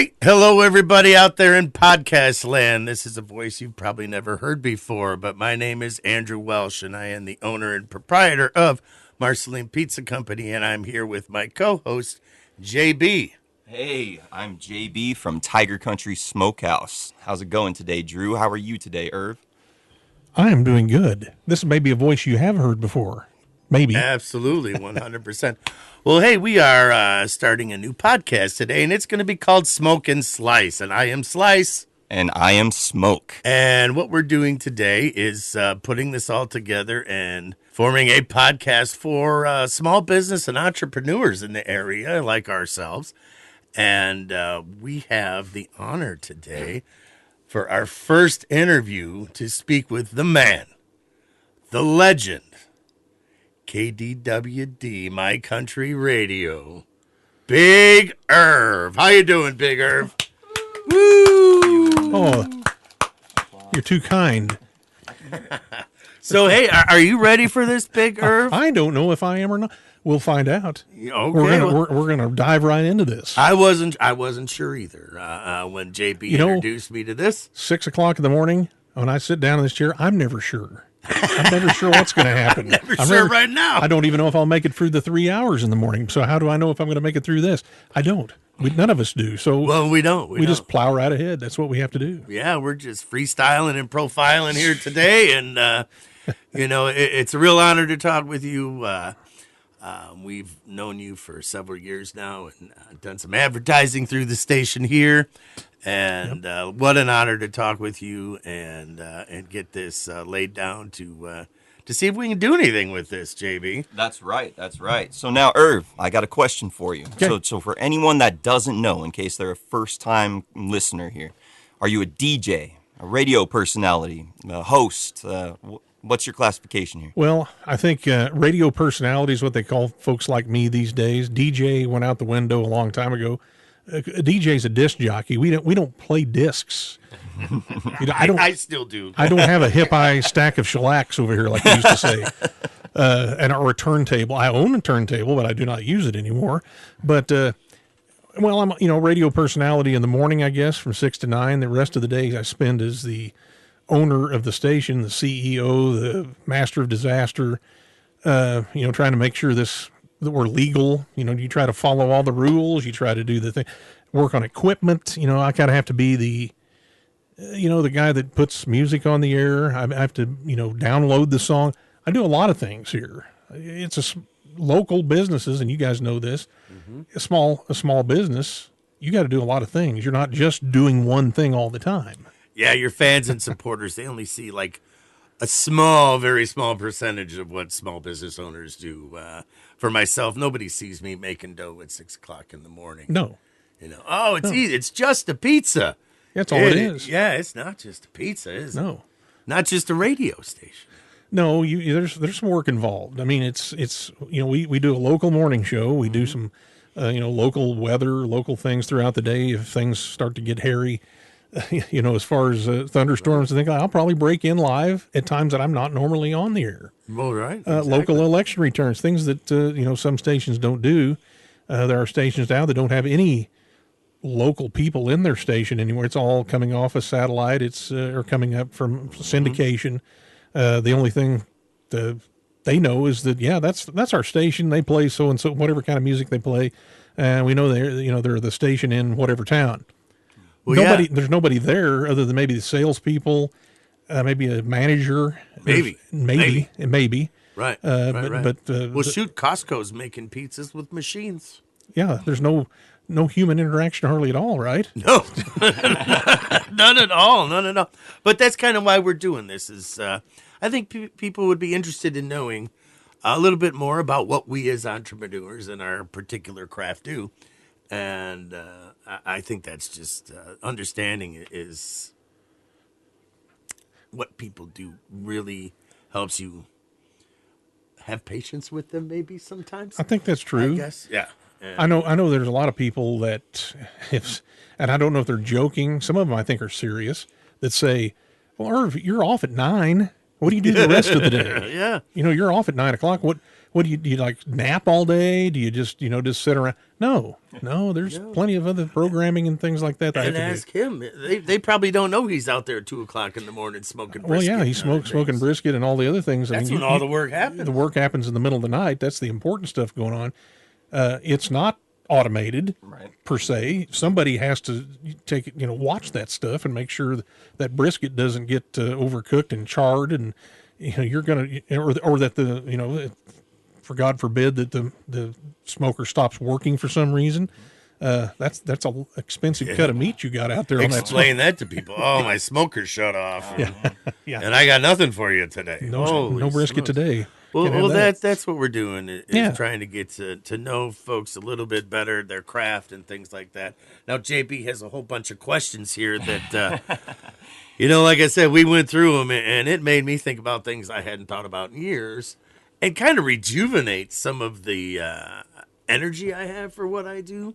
right. Hello, everybody out there in podcast land. This is a voice you've probably never heard before, but my name is Andrew Welsh, and I am the owner and proprietor of Marceline Pizza Company, and I'm here with my co-host, JB. Hey, I'm JB from Tiger Country Smokehouse. How's it going today, Drew? How are you today, Irv? I am doing good. This may be a voice you have heard before. Maybe. Absolutely, 100%. Well, hey, we are starting a new podcast today, and it's going to be called Smoke and Slice. And I am Slice. And I am Smoke. And what we're doing today is putting this all together and forming a podcast for small business and entrepreneurs in the area like ourselves. And we have the honor today for our first interview to speak with the man, the legend, KDWD, My Country Radio, Big Irv. How you doing, Big Irv? Woo! Oh, you're too kind. So, hey, are you ready for this, Big Irv? I don't know if I am or not. We'll find out. Okay. We're gonna dive right into this. I wasn't sure either when JB introduced me to this. 6 o'clock in the morning, when I sit down in this chair, I'm never sure. I'm never sure what's going to happen. I'm sure right now. I don't even know if I'll make it through the 3 hours in the morning. So how do I know if I'm going to make it through this? I don't. None of us do. So well, we don't. We just plow right ahead. That's what we have to do. Yeah, we're just freestyling and profiling here today, and it's a real honor to talk with you. We've known you for several years now and done some advertising through the station here. And what an honor to talk with you and get this laid down to see if we can do anything with this, JB. That's right. So now, Irv, I got a question for you. Okay. So for anyone that doesn't know, in case they're a first-time listener here, are you a DJ, a radio personality, a host? What's your classification here? Well, I think radio personality is what they call folks like me these days. DJ went out the window a long time ago. A DJ's a disc jockey. We don't play discs. I still do. I don't have a hip-high stack of shellacs over here like we used to say, or a turntable. I own a turntable, but I do not use it anymore. But I'm radio personality in the morning, I guess, from 6 to 9. The rest of the days I spend as the owner of the station, the CEO, the master of disaster. Trying to make sure that we're legal. You try to follow all the rules. You try to do the thing, work on equipment. I kind of have to be the guy that puts music on the air. I have to, download the song. I do a lot of things here. It's local businesses, and you guys know this. Mm-hmm. A small business, you got to do a lot of things. You're not just doing one thing all the time. Yeah, your fans and supporters, they only see like a small, very small percentage of what small business owners do. For myself, nobody sees me making dough at 6 o'clock in the morning. No. It's easy. It's just a pizza. That's all it is. Yeah, it's not just a pizza, is it? No. Not just a radio station. No, there's some work involved. I mean, it's we do a local morning show. We do some, local weather, local things throughout the day. If things start to get hairy, as far as thunderstorms and things, I'll probably break in live at times that I'm not normally on the air. Well, right. Exactly. Local election returns, things that, some stations don't do. There are stations now that don't have any local people in their station anymore. It's all coming off a satellite. It's or coming up from syndication. The only thing they know is that, that's our station. They play so and so, whatever kind of music they play. We know they're the station in whatever town. Well, there's nobody there other than maybe the salespeople, maybe a manager. Maybe. Right. Right. But Costco's making pizzas with machines. Yeah, there's no human interaction hardly at all, right? No, none at all. But that's kind of why we're doing this. Is I think people would be interested in knowing a little bit more about what we as entrepreneurs in our particular craft do. And I think that's just understanding is what people do really helps you have patience with them maybe sometimes. I think that's true. I guess, yeah. I know there's a lot of people that, and I don't know if they're joking, some of them I think are serious, that say, well, Irv, you're off at 9. What do you do the rest of the day? Yeah. You're off at 9 o'clock. What do you like nap all day? Do you just sit around? No, there's plenty of other programming and things like that. I have And to ask do. him. They probably don't know he's out there at 2:00 in the morning smoking brisket. Well, yeah, he's smoking brisket and all the other things. That's when all the work happens. The work happens in the middle of the night. That's the important stuff going on. It's not automated per se. Somebody has to take it, watch that stuff and make sure that brisket doesn't get overcooked and charred, and you're gonna or that for God forbid that the smoker stops working for some reason. That's a expensive cut of meat you got out there. Explain that to people. Oh, my smoker shut off. Yeah. And I got nothing for you today. No brisket today. Well, that's what we're doing is trying to get to know folks a little bit better, their craft and things like that. Now, JB has a whole bunch of questions here that, like I said, we went through them, and it made me think about things I hadn't thought about in years and kind of rejuvenate some of the energy I have for what I do.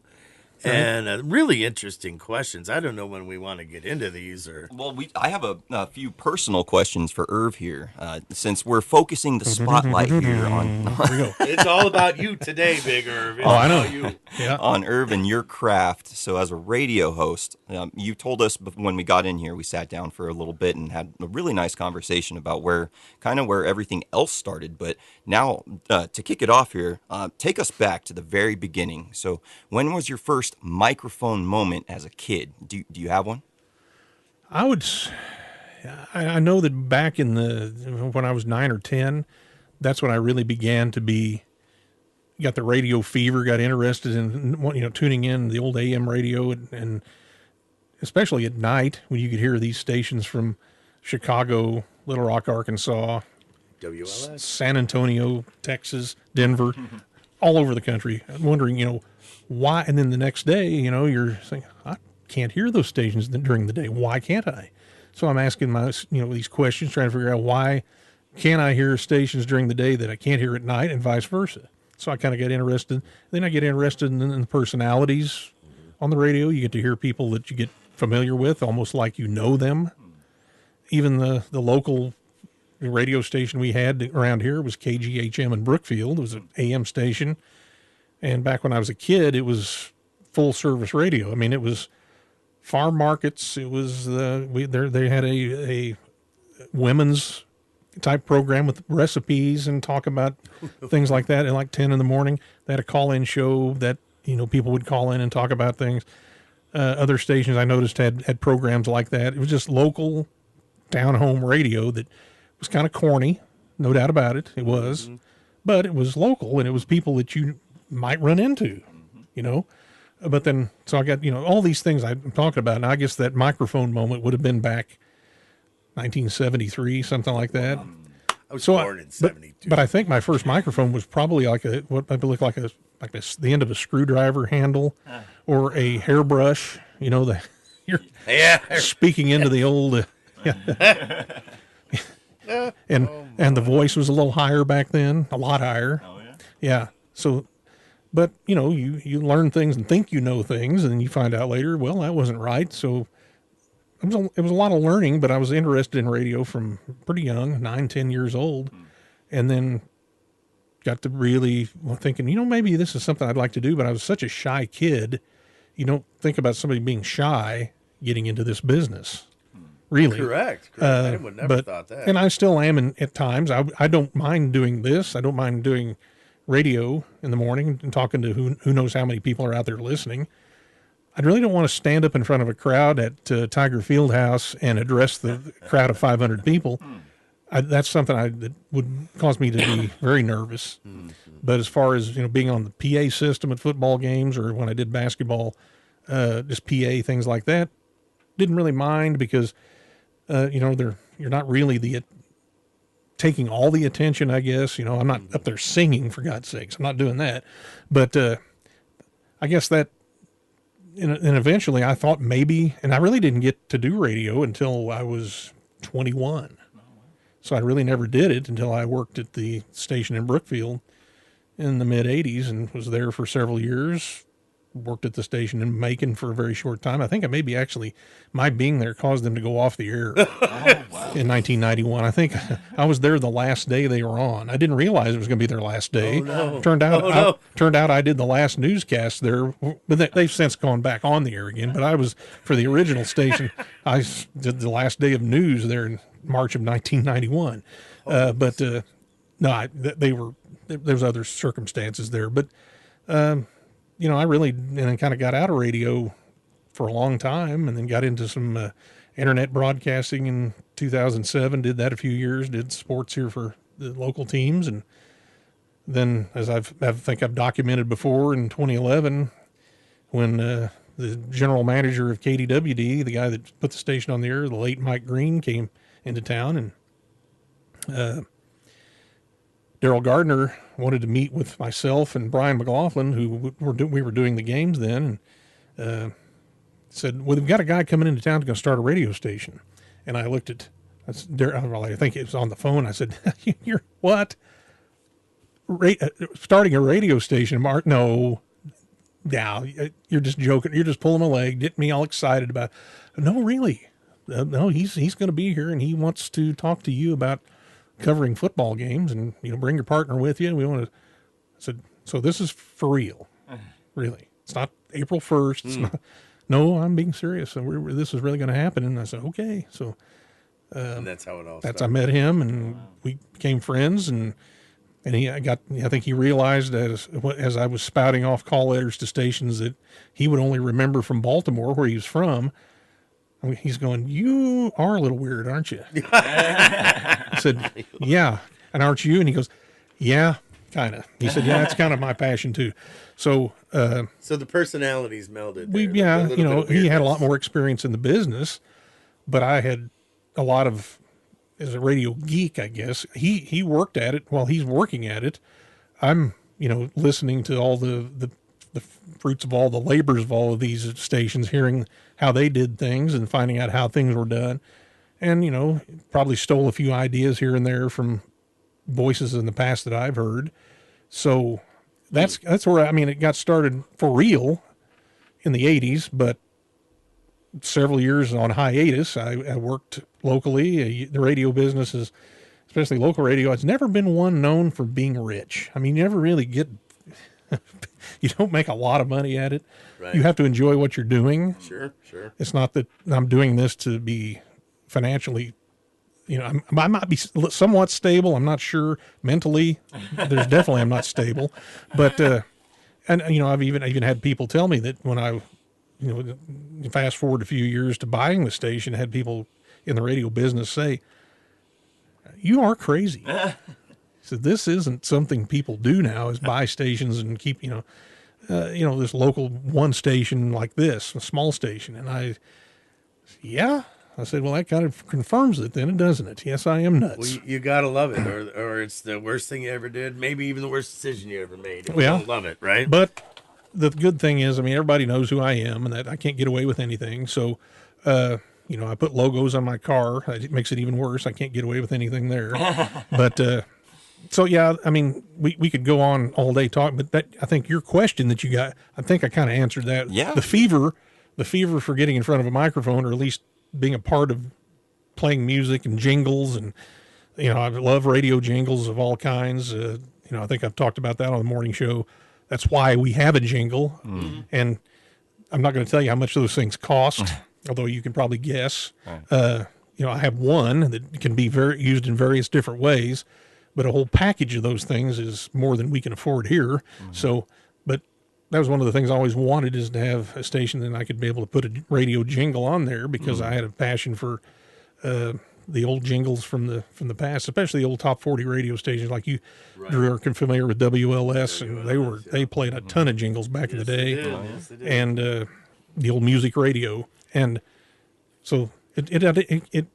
And really interesting questions. I don't know when we want to get into these. Well, I have a few personal questions for Irv here, since we're focusing the spotlight here on. It's all about you today, Big Irv. I know you. Yeah. On Irv and your craft. So, as a radio host, you told us when we got in here, we sat down for a little bit and had a really nice conversation about where everything else started. But now, to kick it off here, take us back to the very beginning. So, when was your first microphone moment as a kid? Do you have one? I know that back when I was 9 or 10, that's when I really began to got the radio fever, got interested in, tuning in the old AM radio and especially at night when you could hear these stations from Chicago, Little Rock, Arkansas, WLS, San Antonio, Texas, Denver, all over the country. I'm wondering, why? And then the next day, you're saying, I can't hear those stations during the day. Why can't I? So I'm asking these questions, trying to figure out why can't I hear stations during the day that I can't hear at night, and vice versa. So I kind of get interested. Then I get interested in the personalities on the radio. You get to hear people that you get familiar with, almost like them. Even the local radio station we had around here was KGHM in Brookfield. It was an AM station. And back when I was a kid, it was full service radio. I mean, it was farm markets. It was they had a women's type program with recipes and talk about things like that at like 10 in the morning. They had a call-in show that, people would call in and talk about things. Other stations I noticed had programs like that. It was just local down-home radio that was kind of corny, no doubt about it. It was, but it was local, and it was people that you might run into, but then, so I got, all these things I'm talking about. And I guess that microphone moment would have been back 1973, something like that. I was born in 72. But I think my first microphone was probably what might look like the end of a screwdriver handle or a hairbrush, you're speaking into the old, and the voice was a little higher back then, a lot higher. Oh, yeah. Yeah. So, but you learn things and think you know things, and then you find out later, well, that wasn't right. So it was a lot of learning, but I was interested in radio from pretty young, 9, 10 years old. And then got to really thinking, maybe this is something I'd like to do, but I was such a shy kid. You don't think about somebody being shy getting into this business. Really. Correct. I would never thought that. And I still am at times. I don't mind doing this. I don't mind doing radio in the morning and talking to who knows how many people are out there listening. I really don't want to stand up in front of a crowd at Tiger Fieldhouse and address the crowd of 500 people. That's something that would cause me to be very nervous. But as far as being on the PA system at football games or when I did basketball, just PA things like that, didn't really mind because you're not really taking all the attention, I guess. I'm not up there singing, for God's sakes. I'm not doing that. But I guess that, and eventually I thought maybe, and I really didn't get to do radio until I was 21. So I really never did it until I worked at the station in Brookfield in the mid-'80s and was there for several years worked at the station in Macon for a very short time. I think my being there caused them to go off the air in 1991. I think I was there the last day they were on. I didn't realize it was going to be their last day. Oh, no. Turned out, Oh, no. turned out I did the last newscast there, but they've since gone back on the air again. But I was for the original station. I did the last day of news there in March of 1991. There's other circumstances there, but I really kind of got out of radio for a long time, and then got into some internet broadcasting in 2007. Did that a few years. Did sports here for the local teams, and then, as I think I've documented before, in 2011, when the general manager of KDWD, the guy that put the station on the air, the late Mike Green, came into town, and Daryl Gardner wanted to meet with myself and Brian McLaughlin, who we were doing the games then, and said, well, we've got a guy coming into town who's going to start a radio station. And I looked at Daryl, I think it was on the phone. I said, you're what? Starting a radio station, Mark? No, you're just joking. You're just pulling my leg, getting me all excited about it. No, really. No, he's going to be here, and he wants to talk to you about covering football games, and bring your partner with you. We want to. I said, so this is for real, really. It's not April 1st. It's not. No, I'm being serious. So this is really going to happen. And I said, okay. So and that's how it all started. I met him, and we became friends, and I think he realized as I was spouting off call letters to stations that he would only remember from Baltimore, where he was from. I mean, he's going, you are a little weird, aren't you? I said, yeah. And aren't you? And he goes, yeah, kind of. He said, yeah, it's kind of my passion too. So, so the personalities melded. He had a lot more experience in the business, but I had a lot of, as a radio geek, I guess. He worked at it while he's working at it. I'm, listening to all the fruits of all the labors of all of these stations, hearing how they did things and finding out how things were done. And, probably stole a few ideas here and there from voices in the past that I've heard. So that's where, it got started for real in the 80s, but several years on hiatus. I worked locally. The radio business is, especially local radio, it's never been one known for being rich. You never really get, you don't make a lot of money at it. Right. You have to enjoy what you're doing. Sure. It's not that I'm doing this to be financially, I might be somewhat stable. I'm not sure mentally. I'm not stable, but, I've even had people tell me that when I, fast forward a few years to buying the station, had people in the radio business say, you are crazy. So this isn't something people do now, is buy stations and keep, this local one station like this, a small station. And I said, well, that kind of confirms it then, doesn't it? Yes, I am nuts. Well, you got to love it, or it's the worst thing you ever did, maybe even the worst decision you ever made. You don't love it, right? But the good thing is, everybody knows who I am, and that I can't get away with anything. So, I put logos on my car. It makes it even worse. I can't get away with anything there. But, so yeah, we could go on all day talking, but I think your question that you got, I think I kind of answered that. Yeah. The fever for getting in front of a microphone, or at least being a part of playing music and jingles, and I love radio jingles of all kinds. I think I've talked about that on the morning show. That's why we have a jingle, and I'm not going to tell you how much those things cost, although you can probably guess. Right. I have one that can be used in various different ways, but a whole package of those things is more than we can afford here. So, but that was one of the things I always wanted, is to have a station that I could be able to put a radio jingle on there, because I had a passion for the old jingles from the past, especially the old top 40 radio stations like you, right. Drew, are familiar with WLS, and they played a ton of jingles back in the day, Yes, they did. And the old music radio, and so it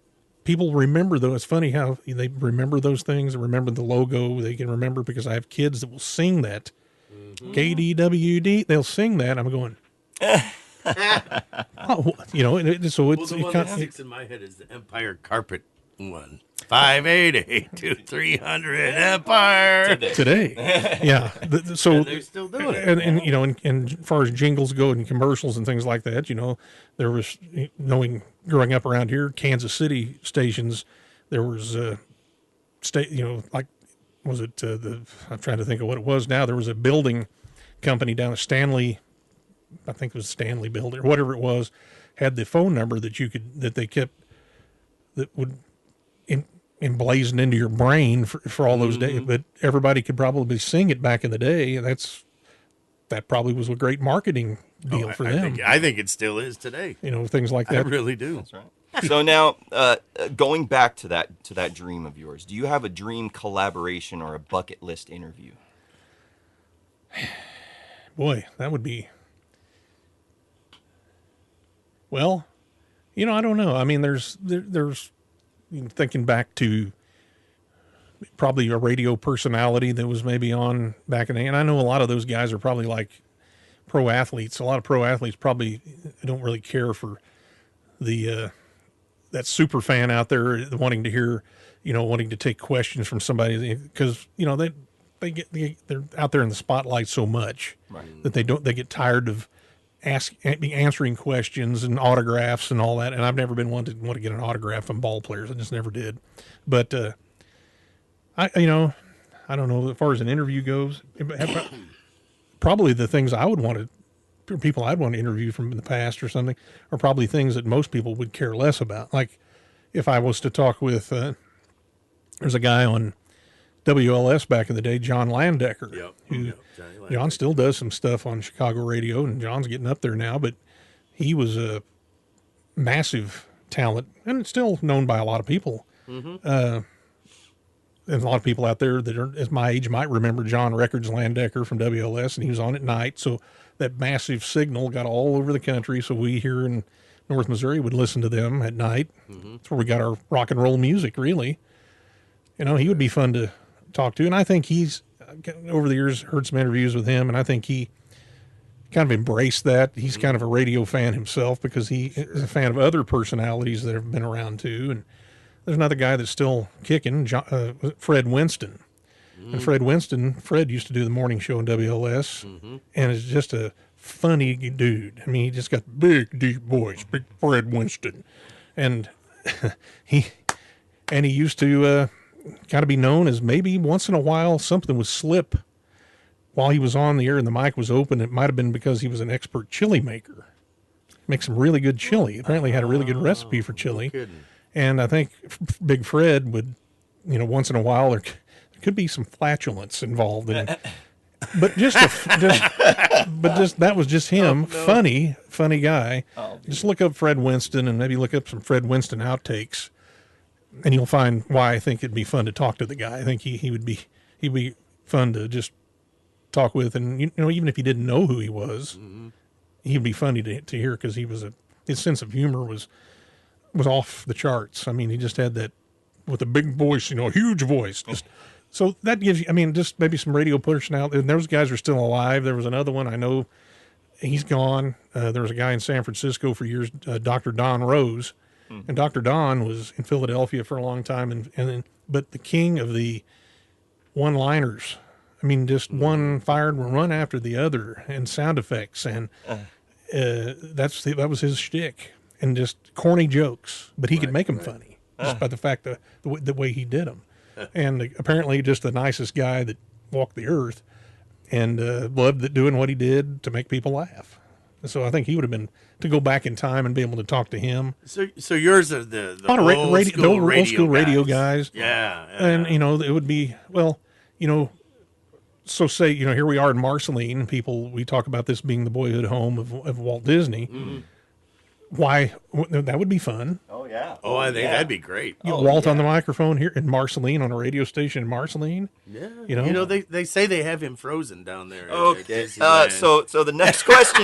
people remember those. It's funny how they remember those things. They remember the logo. They can remember, because I have kids that will sing that. KDWD, they'll sing that. I'm going, so the one that sticks in my head is the Empire Carpet one. 588-2300 Empire. Today. Yeah. So And they're still doing it. and you know, and as far as jingles go and commercials and things like that, you know, there was, growing up around here, Kansas City stations, there was like, was it I'm trying to think of what it was now. There was a building company down at Stanley, I think it was Stanley Building or whatever it was, had the phone number that they kept, that would emblazoned into your brain for all those days. But everybody could probably sing it back in the day, and that probably was a great marketing deal for them. I think it still is today. Things like I that. really do. That's right. So now, going back to that dream of yours, do you have a dream collaboration or a bucket list interview? Boy, that would be. Well, I don't know. I mean, there's thinking back to probably a radio personality that was maybe on back in the day. And I know a lot of those guys are probably like pro athletes. A lot of pro athletes probably don't really care for the that super fan out there wanting to hear, wanting to take questions from somebody, because they're out there in the spotlight so much, right, that they get tired of answering questions and autographs and all that. And I've never been one to want to get an autograph from ball players. I just never did. But I don't know, as far as an interview goes, probably the things I would want to, people I'd want to interview from the past or something, are probably things that most people would care less about. Like if I was to talk with, there's a guy on WLS back in the day, John Landecker, John still does some stuff on Chicago radio, and John's getting up there now, but he was a massive talent and still known by a lot of people. Mm-hmm. There's a lot of people out there that are, as my age, might remember John Records Landecker from WLS, and he was on at night. So that massive signal got all over the country. So we here in North Missouri would listen to them at night. Mm-hmm. That's where we got our rock and roll music, really. He would be fun to talk to. And I think he's, over the years, heard some interviews with him, and I think he kind of embraced that. He's kind of a radio fan himself because he is a fan of other personalities that have been around too. And there's another guy that's still kicking, Fred Winston. Mm-hmm. And Fred used to do the morning show in WLS, mm-hmm, and is just a funny dude. I mean, he just got big, deep voice, big Fred Winston. And he used to kind of be known as, maybe once in a while something would slip while he was on the air and the mic was open. It might have been because he was an expert chili maker. Makes some really good chili. Apparently had a really good recipe for chili. No kidding. And I think Big Fred would, once in a while, there could be some flatulence involved in it. But that was just him. Oh, no. Funny guy. Oh, just look up Fred Winston and maybe look up some Fred Winston outtakes, and you'll find why I think it'd be fun to talk to the guy. I think he'd be fun to just talk with, and even if you didn't know who he was, mm-hmm, he'd be funny to hear, because his sense of humor was off the charts. I mean, he just had that, with a big voice, huge voice. So that gives you, just maybe some radio personality. And those guys are still alive. There was another one, I know he's gone. There was a guy in San Francisco for years, Dr. Don Rose. Mm-hmm. And Dr. Don was in Philadelphia for a long time. But the king of the one-liners, just one fired one run after the other, and sound effects. And that was his shtick. And just corny jokes, but he could make them funny just by the fact that the way he did them. And apparently just the nicest guy that walked the earth, and loved doing what he did to make people laugh. So I think he would have been, to go back in time and be able to talk to him. So yours are the old school radio guys. Yeah. And, it would be, so say, here we are in Marceline, we talk about this being the boyhood home of Walt Disney. Mm-hmm. Why, that would be fun. Oh, yeah. Oh, I think that'd be great. Walt on the microphone here in Marceline, on a radio station in Marceline. Yeah. They say they have him frozen down there. Okay. So the next question.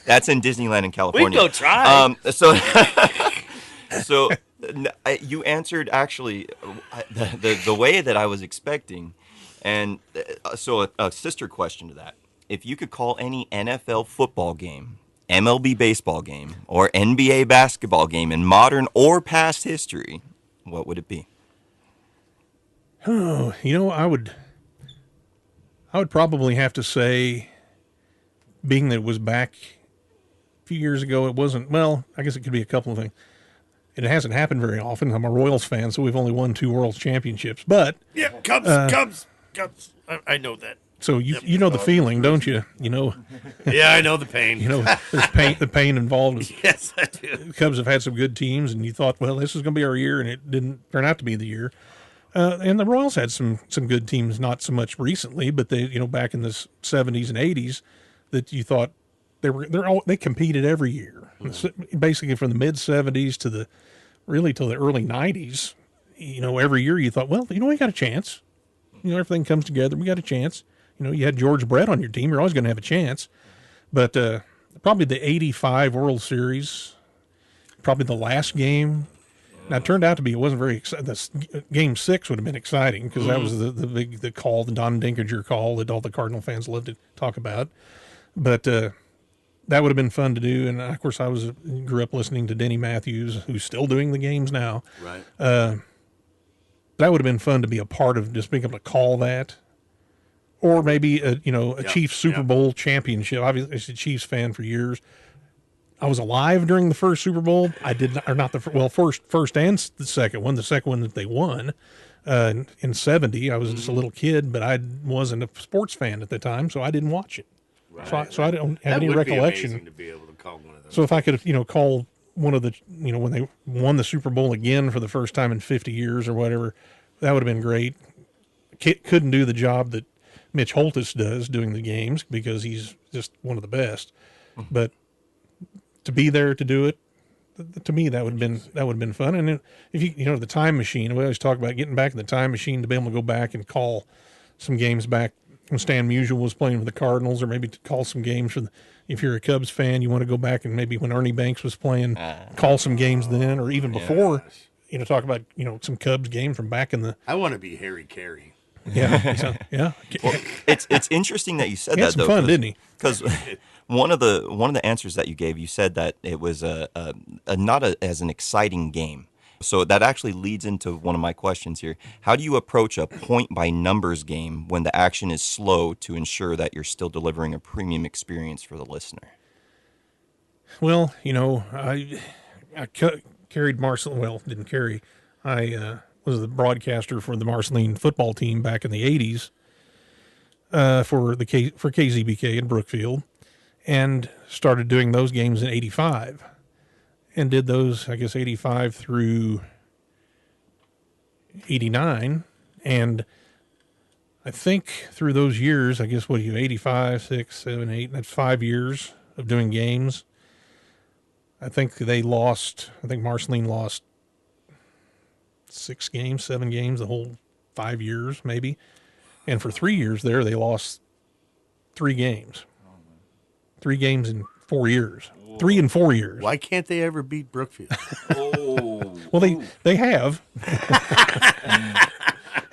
That's in Disneyland in California. We go try. So you answered actually the way that I was expecting. And so a sister question to that. If you could call any NFL football game MLB baseball game or NBA basketball game in modern or past history, what would it be? Oh, I would probably have to say, being that it was back a few years ago, it wasn't, well, I guess it could be a couple of things. It hasn't happened very often. I'm a Royals fan, so we've only won 2 World Championships. But Yeah, Cubs. I know that. so you know the feeling, don't you? You know, Yeah, I know the pain. there's the pain involved. Yes, I do. The Cubs have had some good teams, and you thought, well, this is going to be our year, and it didn't turn out to be the year. And the Royals had some good teams, not so much recently, but they back in the 70s and 80s, that you thought they competed every year, basically from the mid 70s to the early 90s. Every year you thought, well, we got a chance. Everything comes together. We got a chance. You had George Brett on your team. You're always going to have a chance. But probably the 85 World Series, probably the last game. Now, it turned out to be, it wasn't very exciting. Game 6 would have been exciting because that was the call, the Don Dinkinger call that all the Cardinal fans loved to talk about. But that would have been fun to do. And, of course, I grew up listening to Denny Matthews, who's still doing the games now. Right. That would have been fun to be a part of, just being able to call that. Or maybe a Chiefs Super Bowl championship. Obviously, I was a Chiefs fan for years. I was alive during the first Super Bowl. I did not, or not first and the second one. The second one that they won in '70. I was just a little kid, but I wasn't a sports fan at the time, so I didn't watch it. Right. So I don't have That any would recollection. be amazing to be able to call one of those. So if I could, call one of the, when they won the Super Bowl again for the first time in 50 years or whatever, that would have been great. Couldn't do the job that Mitch Holthus does doing the games because he's just one of the best. But to be there to do it, to me, that would have been fun. And if the time machine, we always talk about getting back in the time machine to be able to go back and call some games back when Stan Musial was playing for the Cardinals, or maybe to call some games if you're a Cubs fan, you want to go back and maybe when Ernie Banks was playing, call some games then, or even before, talk about, some Cubs game from back in the. I want to be Harry Carey. Yeah. So, yeah. Well, it's interesting that you said He that, had some though. fun, didn't he? Because one of the answers that you gave, you said that it was not as an exciting game. So that actually leads into one of my questions here. How do you approach a point-by-numbers game when the action is slow to ensure that you're still delivering a premium experience for the listener? Well, I carried Marceline. Well, didn't carry. I was the broadcaster for the Marceline football team back in the 80s for KZBK in Brookfield, and started doing those games in 85. And did those, I guess, 85 through 89. And I think through those years, I guess, 85, 6, 7, 8, that's 5 years of doing games. I think Marceline lost 6 games, 7 games, the whole 5 years, maybe. And for 3 years there, they lost 3 games. 3 games in 4 years. 3 and 4 years. Why can't they ever beat Brookfield? Well, they have.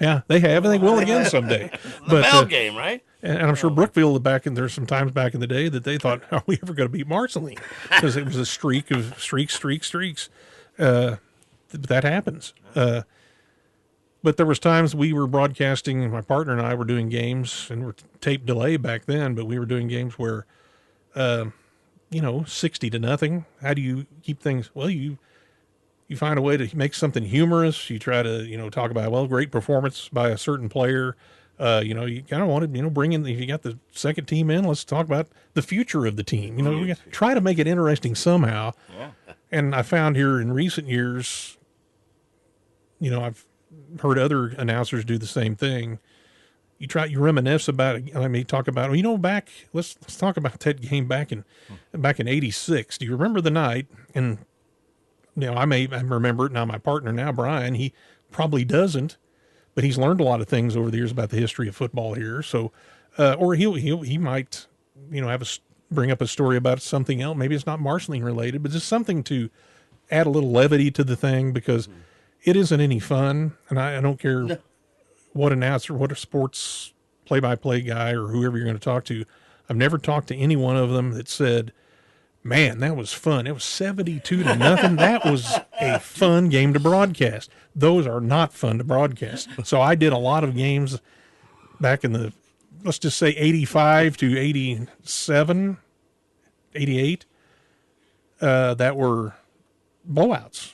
Yeah, they have, and they will again someday. The Bell game, right? And I'm sure Brookfield there's some times back in the day that they thought, are we ever going to beat Marceline? Because it was a streak of streaks. That happens. But there was times we were broadcasting, and my partner and I were doing games, and we're tape delay back then, but we were doing games where 60-0. How do you keep things? Well, you find a way to make something humorous. You try to, talk about, great performance by a certain player. You kind of want to, bring in, if you got the second team in, let's talk about the future of the team. We try to make it interesting somehow. Yeah. And I found here in recent years, I've heard other announcers do the same thing. You reminisce about it. I mean, talk about, let's talk about that game back in '86. Do you remember the night? And I remember it now. My partner now, Brian, he probably doesn't, but he's learned a lot of things over the years about the history of football here. So, or he might, bring up a story about something else. Maybe it's not Marceline related, but just something to add a little levity to the thing, because it isn't any fun. And I don't care what announcer, what a sports play-by-play guy or whoever you're going to talk to. I've never talked to any one of them that said Man, that was fun. It was 72-0. That was a fun game to broadcast. Those are not fun to broadcast. So I did a lot of games back in the, let's just say 85 to 87, 88, that were blowouts.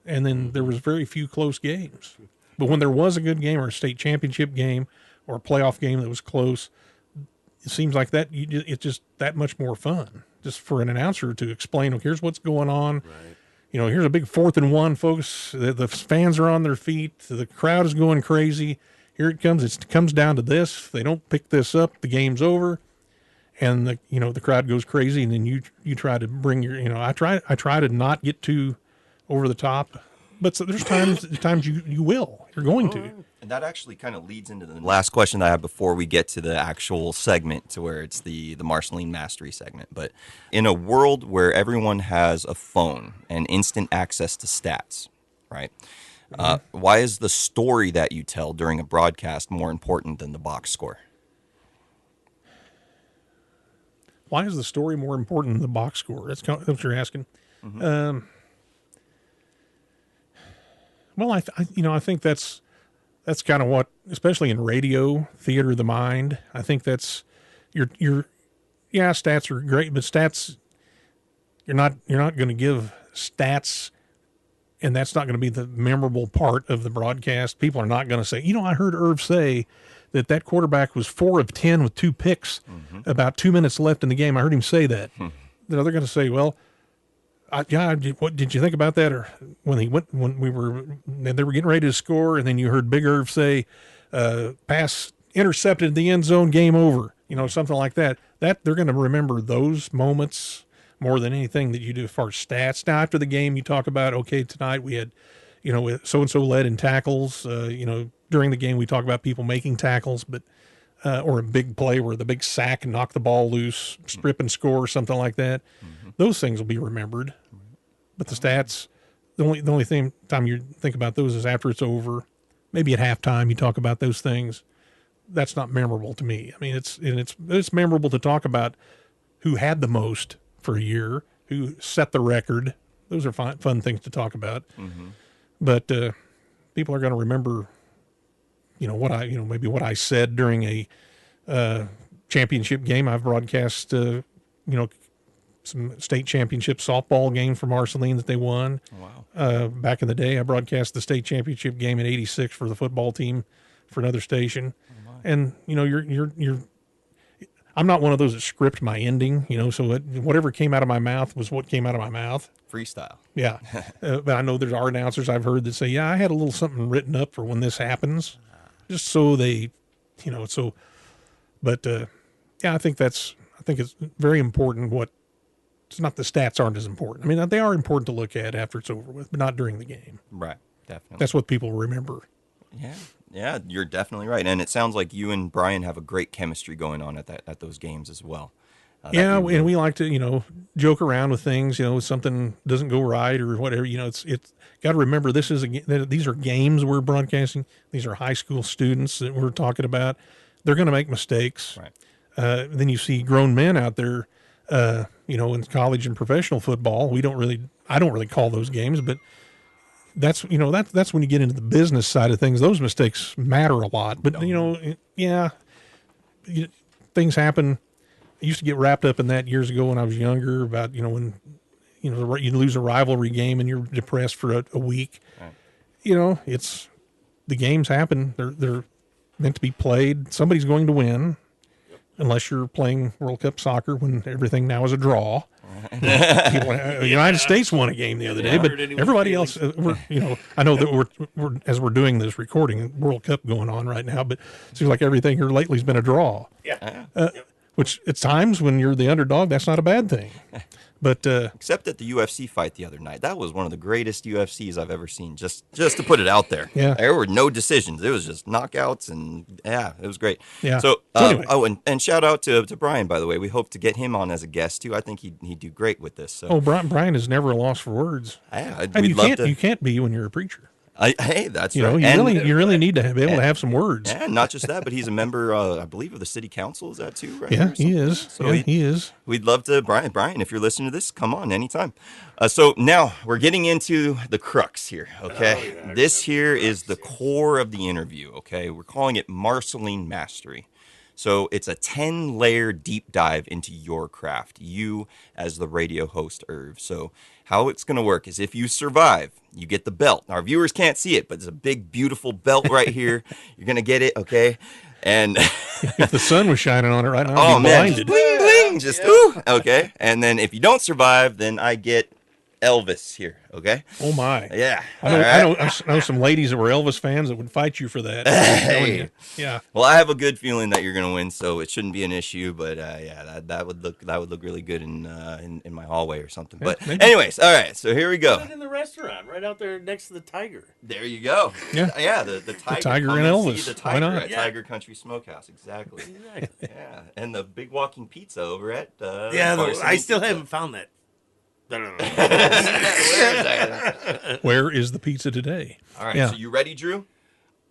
And then there was very few close games. But when there was a good game or a state championship game or a playoff game that was close, it seems like that it's just that much more fun. Just for an announcer to explain, okay, here's what's going on. Right. You know, here's a big 4th and 1, folks. The fans are on their feet. The crowd is going crazy. Here it comes. It comes down to this. If they don't pick this up, the game's over. And the crowd goes crazy. And then you try to bring your, I try to not get too over the top. But so there's times you will. You're going to. And that actually kind of leads into the last question that I have before we get to the actual segment, to where it's the Marceline Mastery segment. But in a world where everyone has a phone and instant access to stats, right? Why is the story that you tell during a broadcast more important than the box score? Why is the story more important than the box score? That's what you're asking. Mm-hmm. Well, I think that's kind of what, especially in radio, theater of the mind. I think that's stats are great, but stats, you're not going to give stats, and that's not going to be the memorable part of the broadcast. People are not going to say, I heard Irv say that quarterback was 4 of 10 with 2 picks, about 2 minutes left in the game. I heard him say that. They're going to say, well, what did you think about that? Or when they were getting ready to score, and then you heard Big Irv say, pass intercepted in the end zone, game over, something like that. That they're going to remember those moments more than anything that you do as far as stats. Now, after the game, you talk about, okay, tonight we had, so-and-so led in tackles. During the game, we talk about people making tackles, but or a big play where the big sack and knock the ball loose, strip and score, something like that. Those things will be remembered. But the stats, the only time you think about those is after it's over. Maybe at halftime you talk about those things. That's not memorable to me. I mean, it's memorable to talk about who had the most for a year, who set the record. Those are fun things to talk about. But people are going to remember, maybe what I said during a championship game. I've broadcast, some state championship softball game for Marceline that they won. Wow. Back in the day, I broadcast the state championship game in '86 for the football team for another station. Oh, and I'm not one of those that script my ending, so whatever came out of my mouth was what came out of my mouth. Freestyle. Yeah. But I know there are announcers I've heard that say, yeah, I had a little something written up for when this happens, just so they, but I think it's very important it's not the stats aren't as important. I mean, they are important to look at after it's over with, but not during the game. Right, definitely. That's what people remember. Yeah, you're definitely right. And it sounds like you and Brian have a great chemistry going on at those games as well. And we like to, joke around with things, something doesn't go right or whatever, it's got to remember these are games we're broadcasting. These are high school students that we're talking about. They're going to make mistakes. Right. Then you see grown men out there, in college and professional football. I don't really call those games, but that's when you get into the business side of things. Those mistakes matter a lot, but things happen. I used to get wrapped up in that years ago when I was younger about, when, you lose a rivalry game and you're depressed for a week. Right. It's the games happen. They're meant to be played. Somebody's going to win. Unless you're playing World Cup soccer when everything now is a draw. The United States won a game the other day, but everybody else, I know that we're as we're doing this recording, World Cup going on right now, but it seems like everything here lately has been a draw. Yeah. Which at times when you're the underdog, that's not a bad thing. But except at the UFC fight the other night, that was one of the greatest UFCs I've ever seen. Just to put it out there, there were no decisions. It was just knockouts, and it was great. Yeah. So, anyway. and shout out to Brian, by the way. We hope to get him on as a guest too. I think he'd do great with this. So. Brian is never a loss for words. Yeah, and you can't be when you're a preacher. Hey, that's You know, right. you really need to be able to have some words. And not just that, but he's a member, I believe, of the city council. Is that too, right? Yeah, Or he something? is. So Yeah, he is. we'd love to, Brian, if you're listening to this, come on anytime. So now we're getting into the crux here, okay? This here is the core of the interview, okay? We're calling it Marceline Mastery. So it's a 10-layer deep dive into your craft, you as the radio host, Irv. So how it's going to work is if you survive, you get the belt. Our viewers can't see it, but it's a big, beautiful belt right here. You're going to get it, okay? And If the sun was shining on it right now, oh I'd be man, just blinded. bling bling, just ooh, okay. And then if you don't survive, then I get Elvis here, okay? Oh my! Yeah. I know, all I right. know, I know some ladies that were Elvis fans that would fight you for that. I'm telling you. Yeah. Well, I have a good feeling that you're gonna win, so it shouldn't be an issue. But yeah, that would look really good in my hallway or something. But maybe. anyways, all right. So here we go. Put it in the restaurant, right out there next to the Tiger. There you go. Yeah. Yeah. The Tiger. Tiger Come and and Elvis. see the Why Tiger not? at Yeah. Tiger Country Smokehouse. Exactly. Exactly. Yeah. And the Big Walking Pizza over at Yeah, Marceline I still Pizza. haven't found that. Where is that? Where is the pizza today? All right. Yeah. So you ready, Drew?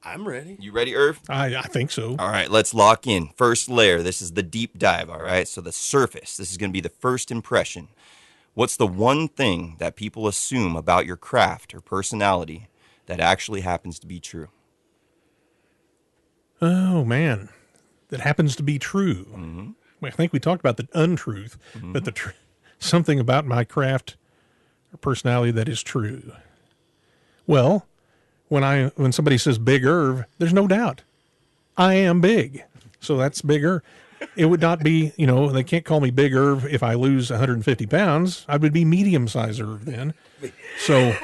I'm ready. You ready, Irv? I think so. All right, let's lock in. First layer. This is the deep dive, all right? So the surface. This is going to be the first impression. What's the one thing that people assume about your craft or personality that actually happens to be true? Oh man, that happens to be true. Mm-hmm. I think we talked about the untruth, but something about my craft or personality that is true. Well, when somebody says Big Irv, there's no doubt I am big, so that's bigger. It would not be, they can't call me Big Irv if I lose 150 pounds. I would be medium size Irv then. So.